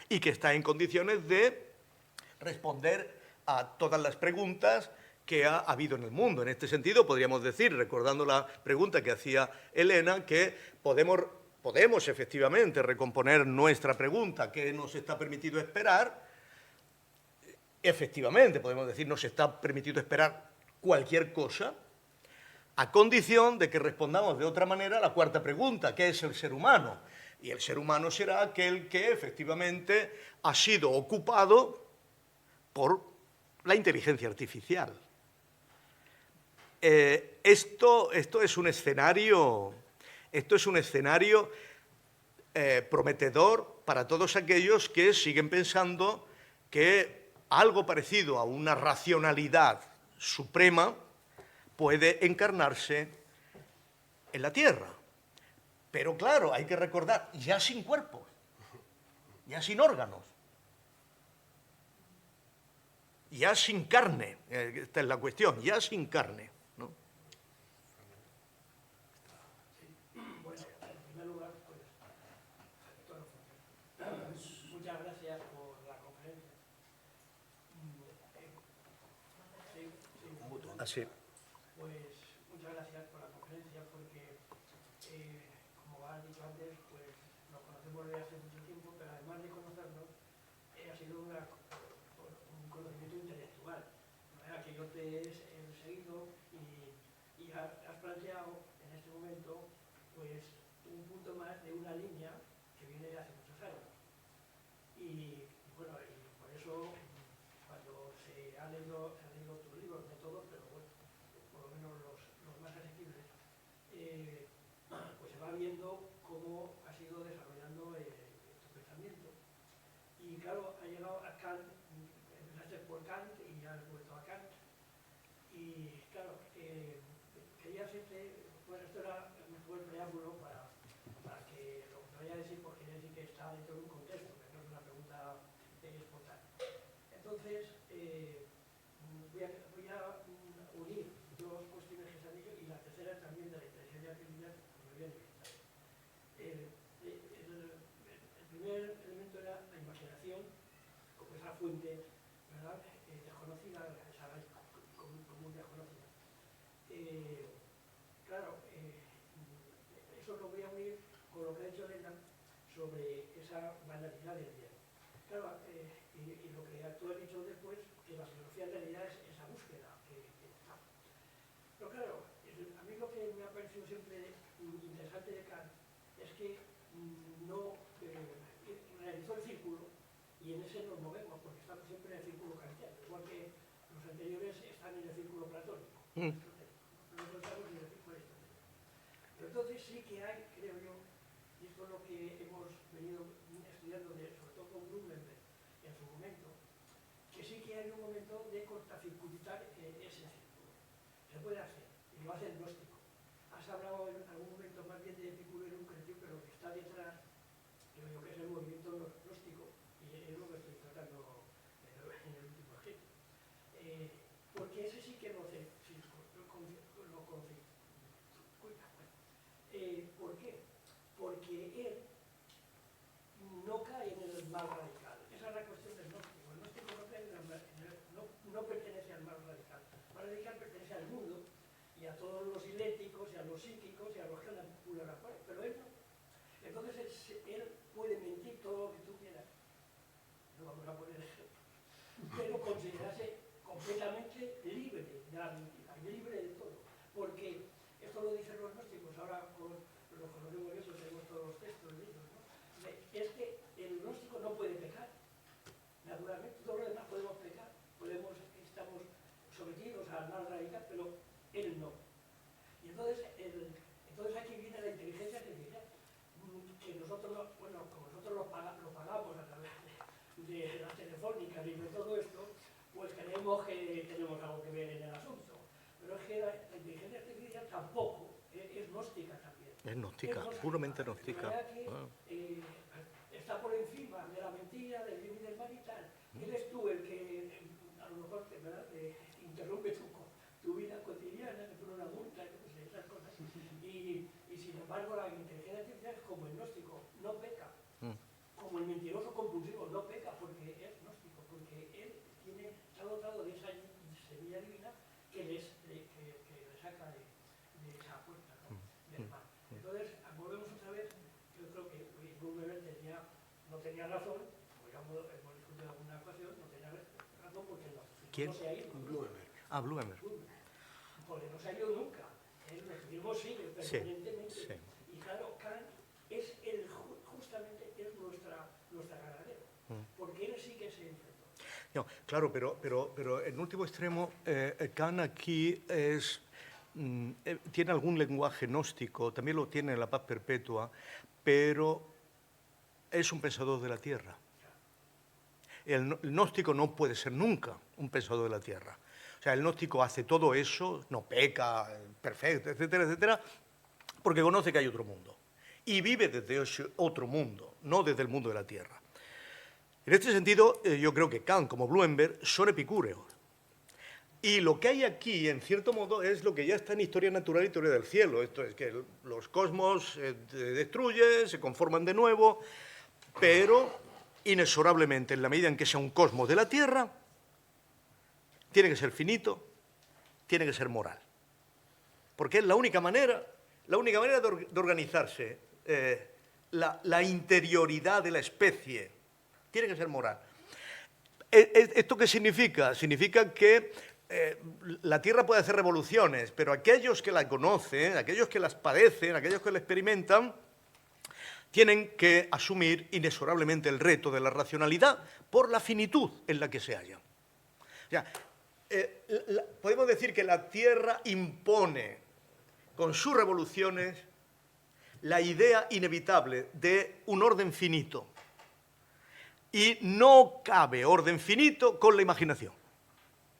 B: y que está en condiciones de responder a todas las preguntas que ha habido en el mundo. En este sentido, podríamos decir, recordando la pregunta que hacía Elena, que podemos efectivamente recomponer nuestra pregunta, ¿qué nos está permitido esperar? Efectivamente, podemos decir, nos está permitido esperar cualquier cosa, a condición de que respondamos de otra manera a la cuarta pregunta, ¿qué es el ser humano? Y el ser humano será aquel que efectivamente ha sido ocupado por la inteligencia artificial. Esto es un escenario prometedor para todos aquellos que siguen pensando que algo parecido a una racionalidad suprema puede encarnarse en la Tierra. Pero claro, hay que recordar, ya sin cuerpos, ya sin órganos, ya sin carne, esta es la cuestión, ya sin carne, ¿no?
F: Bueno, en primer lugar, muchas gracias por la conferencia.
B: Así.
F: Pues muchas gracias por la conferencia porque, como has dicho antes, pues nos conocemos desde hace mucho tiempo, pero además de conocernos, ha sido un conocimiento intelectual. De manera que yo te he seguido y has planteado en este momento pues un punto más de una línea que viene de hace muchos años. Y bueno, y por eso cuando se han leído tus libros, no todos, pero bueno, por lo menos los más asequibles, pues se va viendo cómo has ido desarrollando tu pensamiento. Y claro, ha llegado a Kant, empezaste por Kant y ya has vuelto a Kant. Y claro, quería hacerte, pues esto era un buen preámbulo para que lo que vaya a decir, porque quería decir que está dentro de un contexto, que no es una pregunta espontánea. Entonces, voy a unir dos cuestiones que se han dicho y la tercera también de la inteligencia artificial, como me viene bien. El primer elemento era la imaginación, como esa fuente, ¿verdad?, desconocida, esa raíz común desconocida. Claro, eso lo voy a unir con lo que ha dicho Elena sobre esa banalidad del bien. Claro, y lo que tú has dicho después, que la filosofía en realidad es esa búsqueda que está. Pero claro, a mí lo que me ha parecido siempre interesante de Kant es que no realizó el círculo y en ese nos movemos, porque estamos siempre en el círculo kantiano, igual que los anteriores están en el círculo platónico. Nosotros estamos en el círculo aristotélico. Pero entonces sí que hay, creo yo, y esto es lo que hemos venido estudiando, sobre todo con Blumenberg en su momento, que sí que hay un momento de cortacircuitar ese círculo. Se puede hacer, y lo hace el gnóstico. Has hablado en algún momento más bien de Epicuro y Lucrecio, pero lo que está detrás, creo yo que es el movimiento gnóstico, y es lo que estoy tratando en el último ejemplo. Porque ese sí que lo confirma. ¿Por qué? Porque él no cae en el mal radical. Esa es la cuestión del gnóstico. El gnóstico no cae no pertenece al mal radical. El mal radical pertenece al mundo y a todos los iléticos y a los psíquicos y a los que andan por la cual, pero él no. Entonces él puede mentir todo lo que tú quieras. No vamos a poner ejemplos. Pero considerarse completamente libre de la mentira, libre de todo. Porque esto lo dicen los gnósticos, ahora con los conocemos eso, tenemos todos los textos libros, ¿no? Es que el gnóstico no puede pecar. Naturalmente, todos los demás podemos pecar, estamos sometidos al mal radical, pero él no. Y entonces aquí viene la inteligencia artificial, que nosotros, bueno, como nosotros lo pagamos a través de las telefónicas y de todo esto, pues creemos que tenemos algo que ver en el asunto. Pero es que la inteligencia artificial tampoco es gnóstica también.
B: Es gnóstica, puramente gnóstica.
F: Está por encima de la mentira, del bien y del mal y tal. Eres tú el que, a lo mejor, ¿verdad?, interrumpe tu vida cotidiana, te pone una multa, esas cosas. Y sin embargo, la inteligencia artificial es como el gnóstico, no peca. Como el mentiroso compulsivo, no peca porque es gnóstico, porque él se ha dotado de esa semilla divina que le saca de esa puerta, ¿no?, del mal. Entonces, volvemos otra vez, yo creo que Blumenberg no tenía razón, pues ya hemos discutido en alguna ocasión, no tenía razón porque no se ha ido.
B: Blumenberg. Ah, Blumenberg.
F: Porque no se ha ido nunca. El mecanismo sigue permanentemente.
B: Sí.
F: Y claro, Kant es justamente nuestra ganadera, porque él sí que se enfrentó.
B: No, claro, pero en último extremo, Kant aquí tiene algún lenguaje gnóstico, también lo tiene en La Paz Perpetua, pero es un pensador de la tierra. El gnóstico no puede ser nunca un pensador de la tierra. O sea, el gnóstico hace todo eso, no peca, perfecto, etcétera, etcétera, porque conoce que hay otro mundo. Y vive desde ese otro mundo, no desde el mundo de la tierra. En este sentido, yo creo que Kant, como Blumenberg, son epicúreos. Y lo que hay aquí, en cierto modo, es lo que ya está en Historia Natural y Teoría del Cielo. Esto es que los cosmos se destruyen, se conforman de nuevo, pero inexorablemente, en la medida en que sea un cosmos de la Tierra, tiene que ser finito, tiene que ser moral. Porque es la única manera de organizarse, la interioridad de la especie, tiene que ser moral. ¿Esto qué significa? Significa que la Tierra puede hacer revoluciones, pero aquellos que la conocen, aquellos que las padecen, aquellos que la experimentan, tienen que asumir inexorablemente el reto de la racionalidad por la finitud en la que se hallan. O sea, podemos decir que la Tierra impone con sus revoluciones la idea inevitable de un orden finito. Y no cabe orden finito con la imaginación.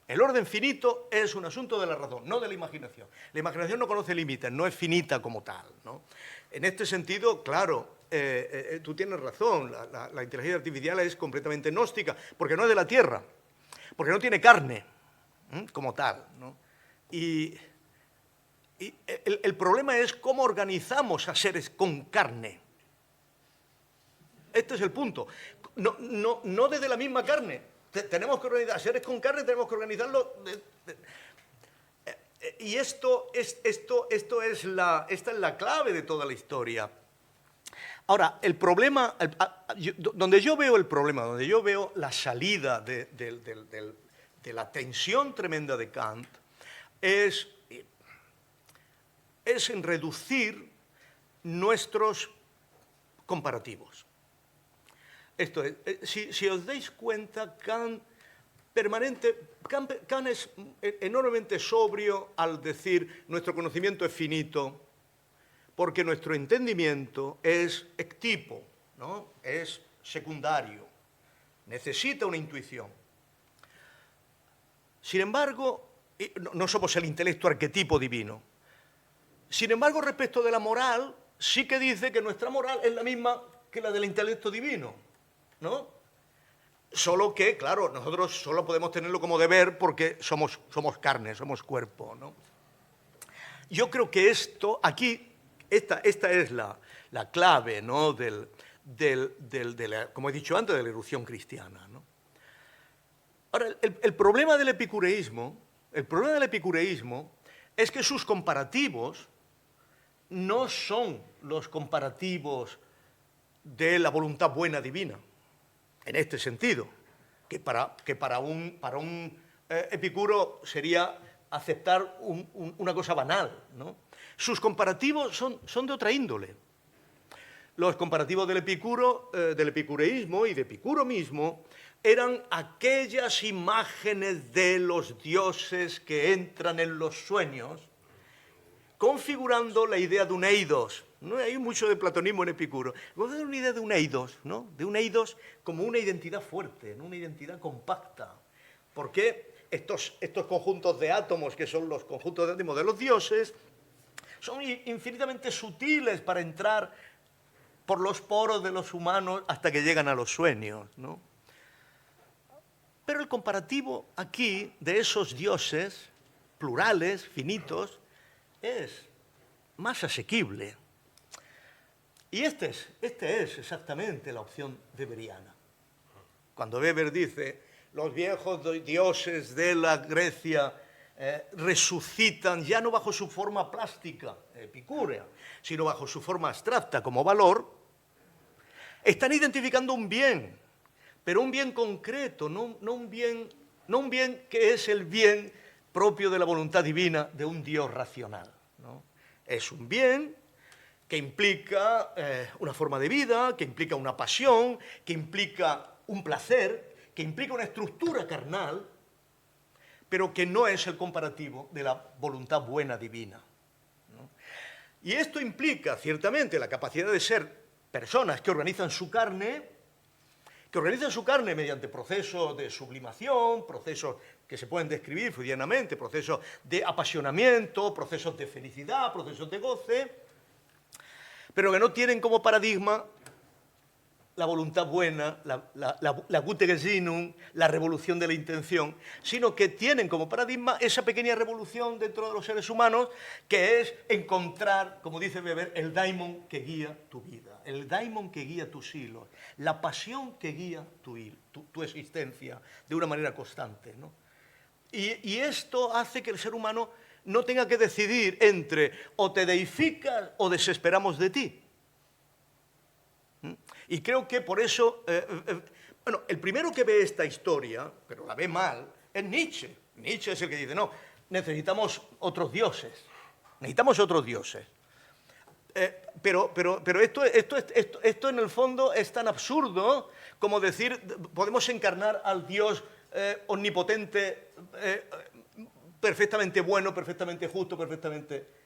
B: El orden finito es un asunto de la razón, no de la imaginación. La imaginación no conoce límites, no es finita como tal, ¿no? En este sentido, claro, tú tienes razón, la inteligencia artificial es completamente gnóstica, porque no es de la Tierra, porque no tiene carne como tal, ¿no? Y el problema es cómo organizamos a seres con carne. Este es el punto. No desde la misma carne. Tenemos que organizar seres con carne, tenemos que organizarlo. Y esta es la clave de toda la historia. Ahora, el problema, donde yo veo el problema, donde yo veo la salida de la tensión tremenda de Kant, es en reducir nuestros comparativos. Esto es, si os dais cuenta, Kant es enormemente sobrio al decir nuestro conocimiento es finito, porque nuestro entendimiento es ectipo, ¿no? Es secundario, necesita una intuición. Sin embargo, no somos el intelecto arquetipo divino. Sin embargo, respecto de la moral, sí que dice que nuestra moral es la misma que la del intelecto divino, ¿no? Solo que, claro, nosotros solo podemos tenerlo como deber porque somos carne, somos cuerpo, ¿no? Yo creo que esto, aquí, esta es la clave, ¿no? Como he dicho antes, de la irrupción cristiana, ¿no? Ahora, el problema del epicureísmo es que sus comparativos no son los comparativos de la voluntad buena divina, en este sentido, que para un epicuro sería aceptar una cosa banal, ¿no? Sus comparativos son de otra índole. Los comparativos del epicureísmo y de Epicuro mismo eran aquellas imágenes de los dioses que entran en los sueños, configurando la idea de un eidos. ¿No? Hay mucho de platonismo en Epicuro. Vamos a dar una idea de un eidos, ¿no? De un eidos como una identidad fuerte, ¿no? Una identidad compacta. Porque estos conjuntos de átomos, que son los conjuntos de átomos de los dioses, son infinitamente sutiles para entrar por los poros de los humanos hasta que llegan a los sueños, ¿no? Pero el comparativo aquí de esos dioses plurales, finitos, es más asequible. Y este es exactamente la opción weberiana. Cuando Weber dice, los viejos dioses de la Grecia resucitan ya no bajo su forma plástica, epicúrea, sino bajo su forma abstracta como valor, están identificando un bien, pero un bien concreto, no un bien que es el bien propio de la voluntad divina de un Dios racional, ¿no? Es un bien que implica una forma de vida, que implica una pasión, que implica un placer, que implica una estructura carnal, pero que no es el comparativo de la voluntad buena divina, ¿no? Y esto implica, ciertamente, la capacidad de ser personas que organizan su carne mediante procesos de sublimación, procesos que se pueden describir freudianamente, procesos de apasionamiento, procesos de felicidad, procesos de goce, pero que no tienen como paradigma la voluntad buena, la gute gesinnung, la revolución de la intención, sino que tienen como paradigma esa pequeña revolución dentro de los seres humanos, que es encontrar, como dice Weber, el daimon que guía tu vida, el daimon que guía tus hilos, la pasión que guía tu existencia de una manera constante, ¿no? Y esto hace que el ser humano no tenga que decidir entre o te deificas o desesperamos de ti. Y creo que por eso, bueno, el primero que ve esta historia, pero la ve mal, es Nietzsche. Nietzsche es el que dice, no, necesitamos otros dioses, Pero esto en el fondo es tan absurdo como decir, podemos encarnar al Dios omnipotente, perfectamente bueno, perfectamente justo, perfectamente...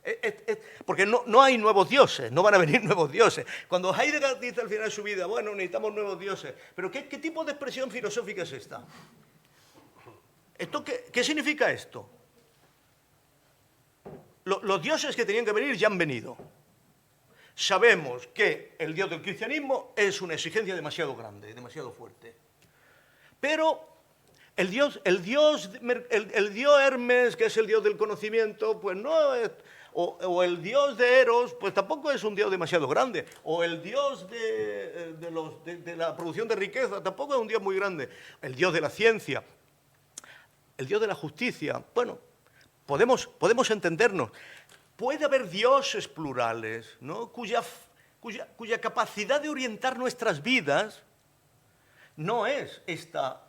B: porque no hay nuevos dioses, no van a venir nuevos dioses. Cuando Heidegger dice al final de su vida, bueno, necesitamos nuevos dioses, pero ¿qué tipo de expresión filosófica es esta? ¿Qué significa esto? Los dioses que tenían que venir ya han venido. Sabemos que el Dios del cristianismo es una exigencia demasiado grande, demasiado fuerte. Pero el dios Hermes, que es el dios del conocimiento, pues no es... O el dios de Eros, pues tampoco es un dios demasiado grande. O el dios de la producción de riqueza, tampoco es un dios muy grande. El dios de la ciencia, el dios de la justicia, bueno, podemos entendernos. Puede haber dioses plurales, ¿no? cuya capacidad de orientar nuestras vidas no es esta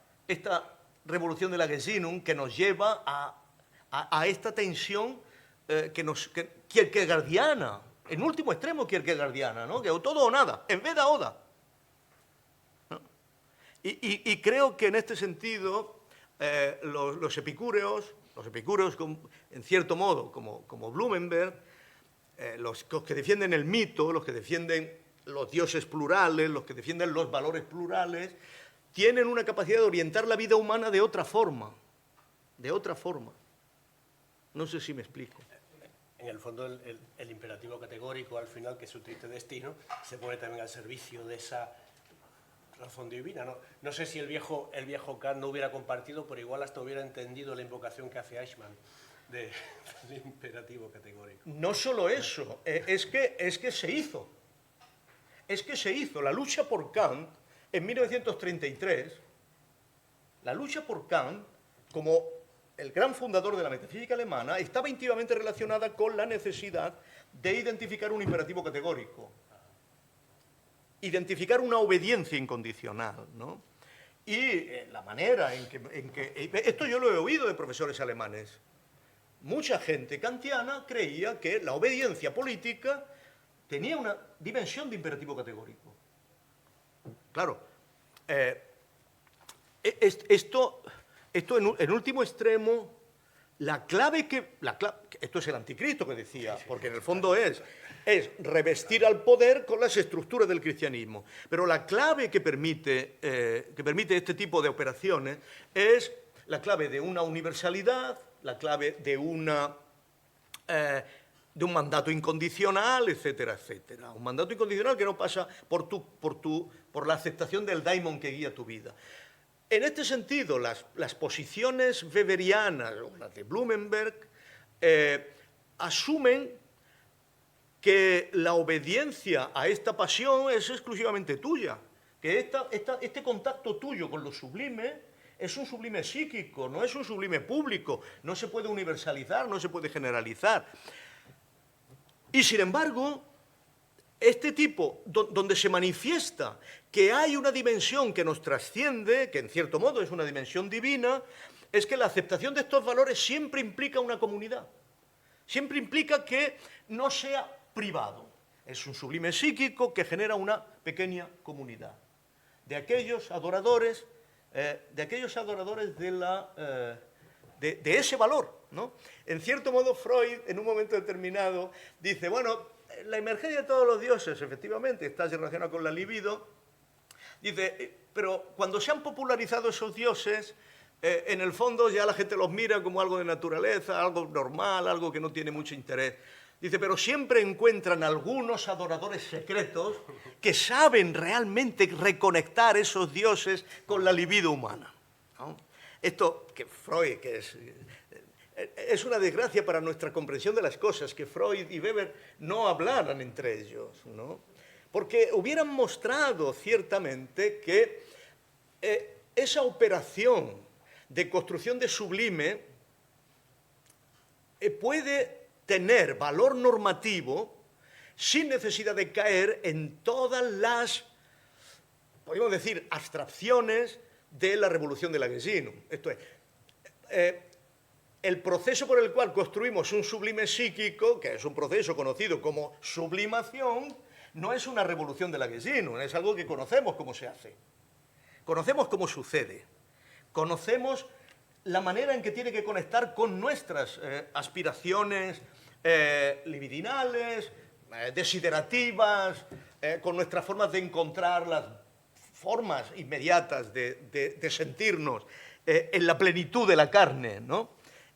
B: revolución de la Gesinnung que nos lleva a esta tensión kierkegaardiana, en último extremo kierkegaardiana, ¿no? Que o todo o nada, en vez de oda. ¿No? Y creo que en este sentido los epicúreos, en cierto modo, como Blumenberg, los que defienden el mito, los que defienden los dioses plurales, los que defienden los valores plurales, tienen una capacidad de orientar la vida humana de otra forma. De otra forma. No sé si me explico.
A: En el fondo, el imperativo categórico, al final, que es su triste destino, se pone también al servicio de esa razón divina. No sé si el viejo Kant no hubiera compartido, pero igual hasta hubiera entendido la invocación que hace Eichmann del imperativo categórico.
B: No solo eso, es que se hizo. Es que se hizo. La lucha por Kant, en 1933, la lucha por Kant, como el gran fundador de la metafísica alemana, estaba íntimamente relacionada con la necesidad de identificar un imperativo categórico, identificar una obediencia incondicional, ¿no? Y la manera en que... Esto yo lo he oído de profesores alemanes. Mucha gente kantiana creía que la obediencia política tenía una dimensión de imperativo categórico. Claro, esto en último extremo, esto es el anticristo que decía, porque en el fondo es revestir al poder con las estructuras del cristianismo. Pero la clave que permite este tipo de operaciones es la clave de una universalidad, la clave de un mandato incondicional, etcétera, etcétera. Un mandato incondicional que no pasa por la aceptación del daimon que guía tu vida. En este sentido, las posiciones weberianas, o las de Blumenberg, asumen que la obediencia a esta pasión es exclusivamente tuya, que este contacto tuyo con lo sublime es un sublime psíquico, no es un sublime público, no se puede universalizar, no se puede generalizar. Y sin embargo, este tipo, donde se manifiesta que hay una dimensión que nos trasciende, que en cierto modo es una dimensión divina, es que la aceptación de estos valores siempre implica una comunidad. Siempre implica que no sea privado. Es un sublime psíquico que genera una pequeña comunidad. De aquellos adoradores de ese valor, ¿no? En cierto modo, Freud, en un momento determinado, dice, bueno, la emergencia de todos los dioses, efectivamente, está relacionada con la libido. Dice, pero cuando se han popularizado esos dioses, en el fondo ya la gente los mira como algo de naturaleza, algo normal, algo que no tiene mucho interés. Dice, pero siempre encuentran algunos adoradores secretos que saben realmente reconectar esos dioses con la libido humana, ¿no? Esto que Freud, que es una desgracia para nuestra comprensión de las cosas, que Freud y Weber no hablaran entre ellos, ¿no? Porque hubieran mostrado ciertamente que esa operación de construcción de sublime puede tener valor normativo sin necesidad de caer en todas las, podríamos decir, abstracciones de la revolución de la Gesinnung. Esto es, el proceso por el cual construimos un sublime psíquico, que es un proceso conocido como sublimación, no es una revolución de la Gesinnung, es algo que conocemos cómo se hace. Conocemos cómo sucede. Conocemos la manera en que tiene que conectar con nuestras aspiraciones libidinales, desiderativas, con nuestras formas de encontrar las formas inmediatas de sentirnos en la plenitud de la carne, ¿no?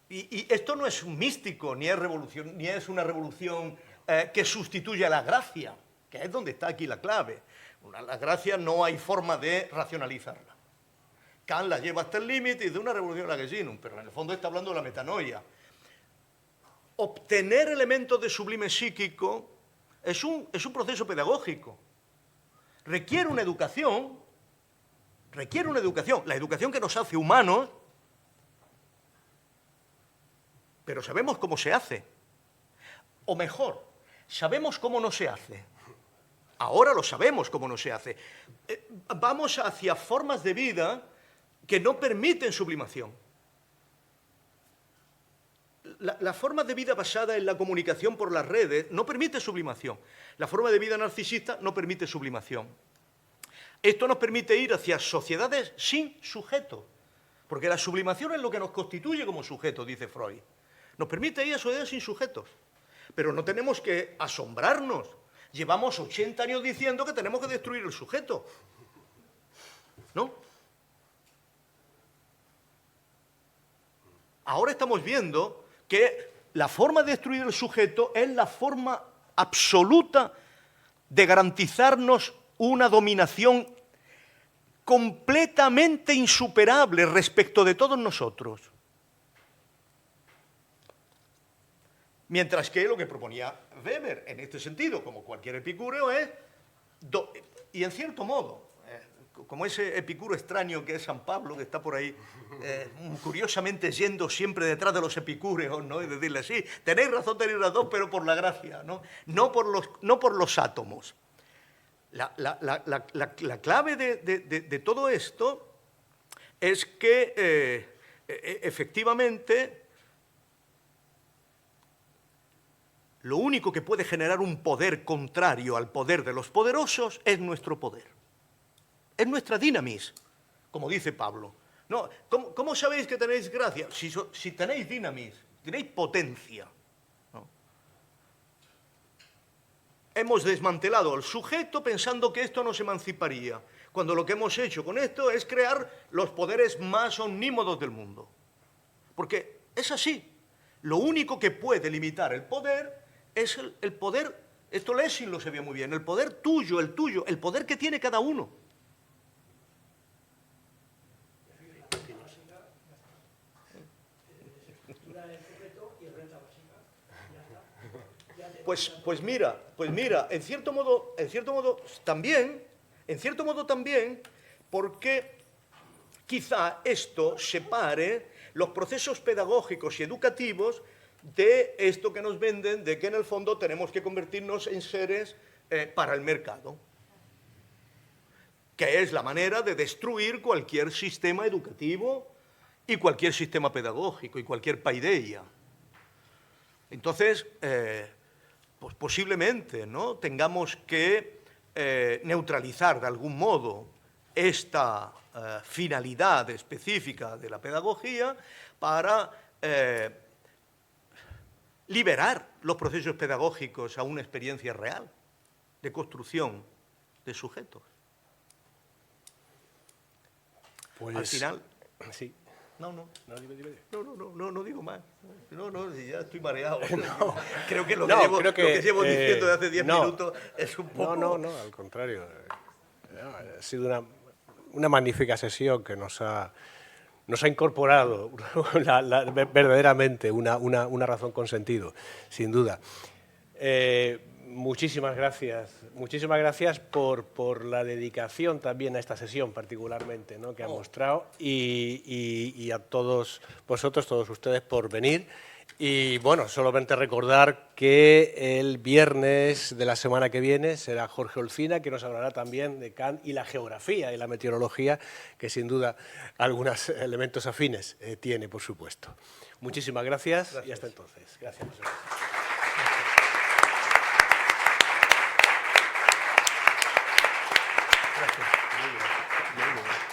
B: Y esto no es un místico, ni es una revolución que sustituya la gracia, que es donde está aquí la clave. La gracia no hay forma de racionalizarla. Kant la lleva hasta el límite y de una revolución a la Gesinnung, pero en el fondo está hablando de la metanoia. Obtener elementos de sublime psíquico es un proceso pedagógico. Requiere una educación, la educación que nos hace humanos, pero sabemos cómo se hace. O mejor, sabemos cómo no se hace. Ahora lo sabemos cómo no se hace. Vamos hacia formas de vida que no permiten sublimación. La forma de vida basada en la comunicación por las redes no permite sublimación. La forma de vida narcisista no permite sublimación. Esto nos permite ir hacia sociedades sin sujeto, porque la sublimación es lo que nos constituye como sujetos, dice Freud. Nos permite ir a sociedades sin sujetos, pero no tenemos que asombrarnos. Llevamos 80 años diciendo que tenemos que destruir el sujeto, ¿no? Ahora estamos viendo que la forma de destruir el sujeto es la forma absoluta de garantizarnos una dominación completamente insuperable respecto de todos nosotros. Mientras que lo que proponía Weber en este sentido, como cualquier epicúreo, es, y en cierto modo, como ese epicuro extraño que es San Pablo, que está por ahí, curiosamente yendo siempre detrás de los epicúreos, ¿no? Y decirle, sí, tenéis razón, pero por la gracia, ¿no? No por los átomos. La clave de todo esto es que, efectivamente, lo único que puede generar un poder contrario al poder de los poderosos es nuestro poder. Es nuestra dinamis, como dice Pablo. No, ¿cómo sabéis que tenéis gracia? Si tenéis dinamis, tenéis potencia. ¿No? Hemos desmantelado al sujeto pensando que esto nos emanciparía, cuando lo que hemos hecho con esto es crear los poderes más omnímodos del mundo. Porque es así. Lo único que puede limitar el poder es el poder, esto Lessing lo sabía muy bien, el poder tuyo, el poder que tiene cada uno. Pues mira, en cierto modo también, porque quizá esto separe los procesos pedagógicos y educativos de esto que nos venden, de que en el fondo tenemos que convertirnos en seres para el mercado, que es la manera de destruir cualquier sistema educativo y cualquier sistema pedagógico y cualquier paideia. Entonces, pues posiblemente, ¿no?, tengamos que neutralizar de algún modo esta finalidad específica de la pedagogía para liberar los procesos pedagógicos a una experiencia real de construcción de sujetos.
A: Pues,
B: al final...
A: Sí.
B: No digo más. Si ya estoy mareado.
A: No.
B: Creo que lo
A: No,
B: que llevo diciendo de hace 10
A: no.
B: minutos es un poco...
A: No, al contrario. Ha sido una magnífica sesión que nos ha incorporado verdaderamente una razón con sentido, sin duda. Muchísimas gracias por la dedicación también a esta sesión particularmente, ¿no?, que han mostrado, y a todos vosotros, todos ustedes, por venir. Y bueno, solamente recordar que el viernes de la semana que viene será Jorge Olcina, que nos hablará también de Kant y la geografía y la meteorología, que sin duda algunos elementos afines tiene, por supuesto. Muchísimas gracias y hasta entonces. Gracias. Gracias. Muy bien.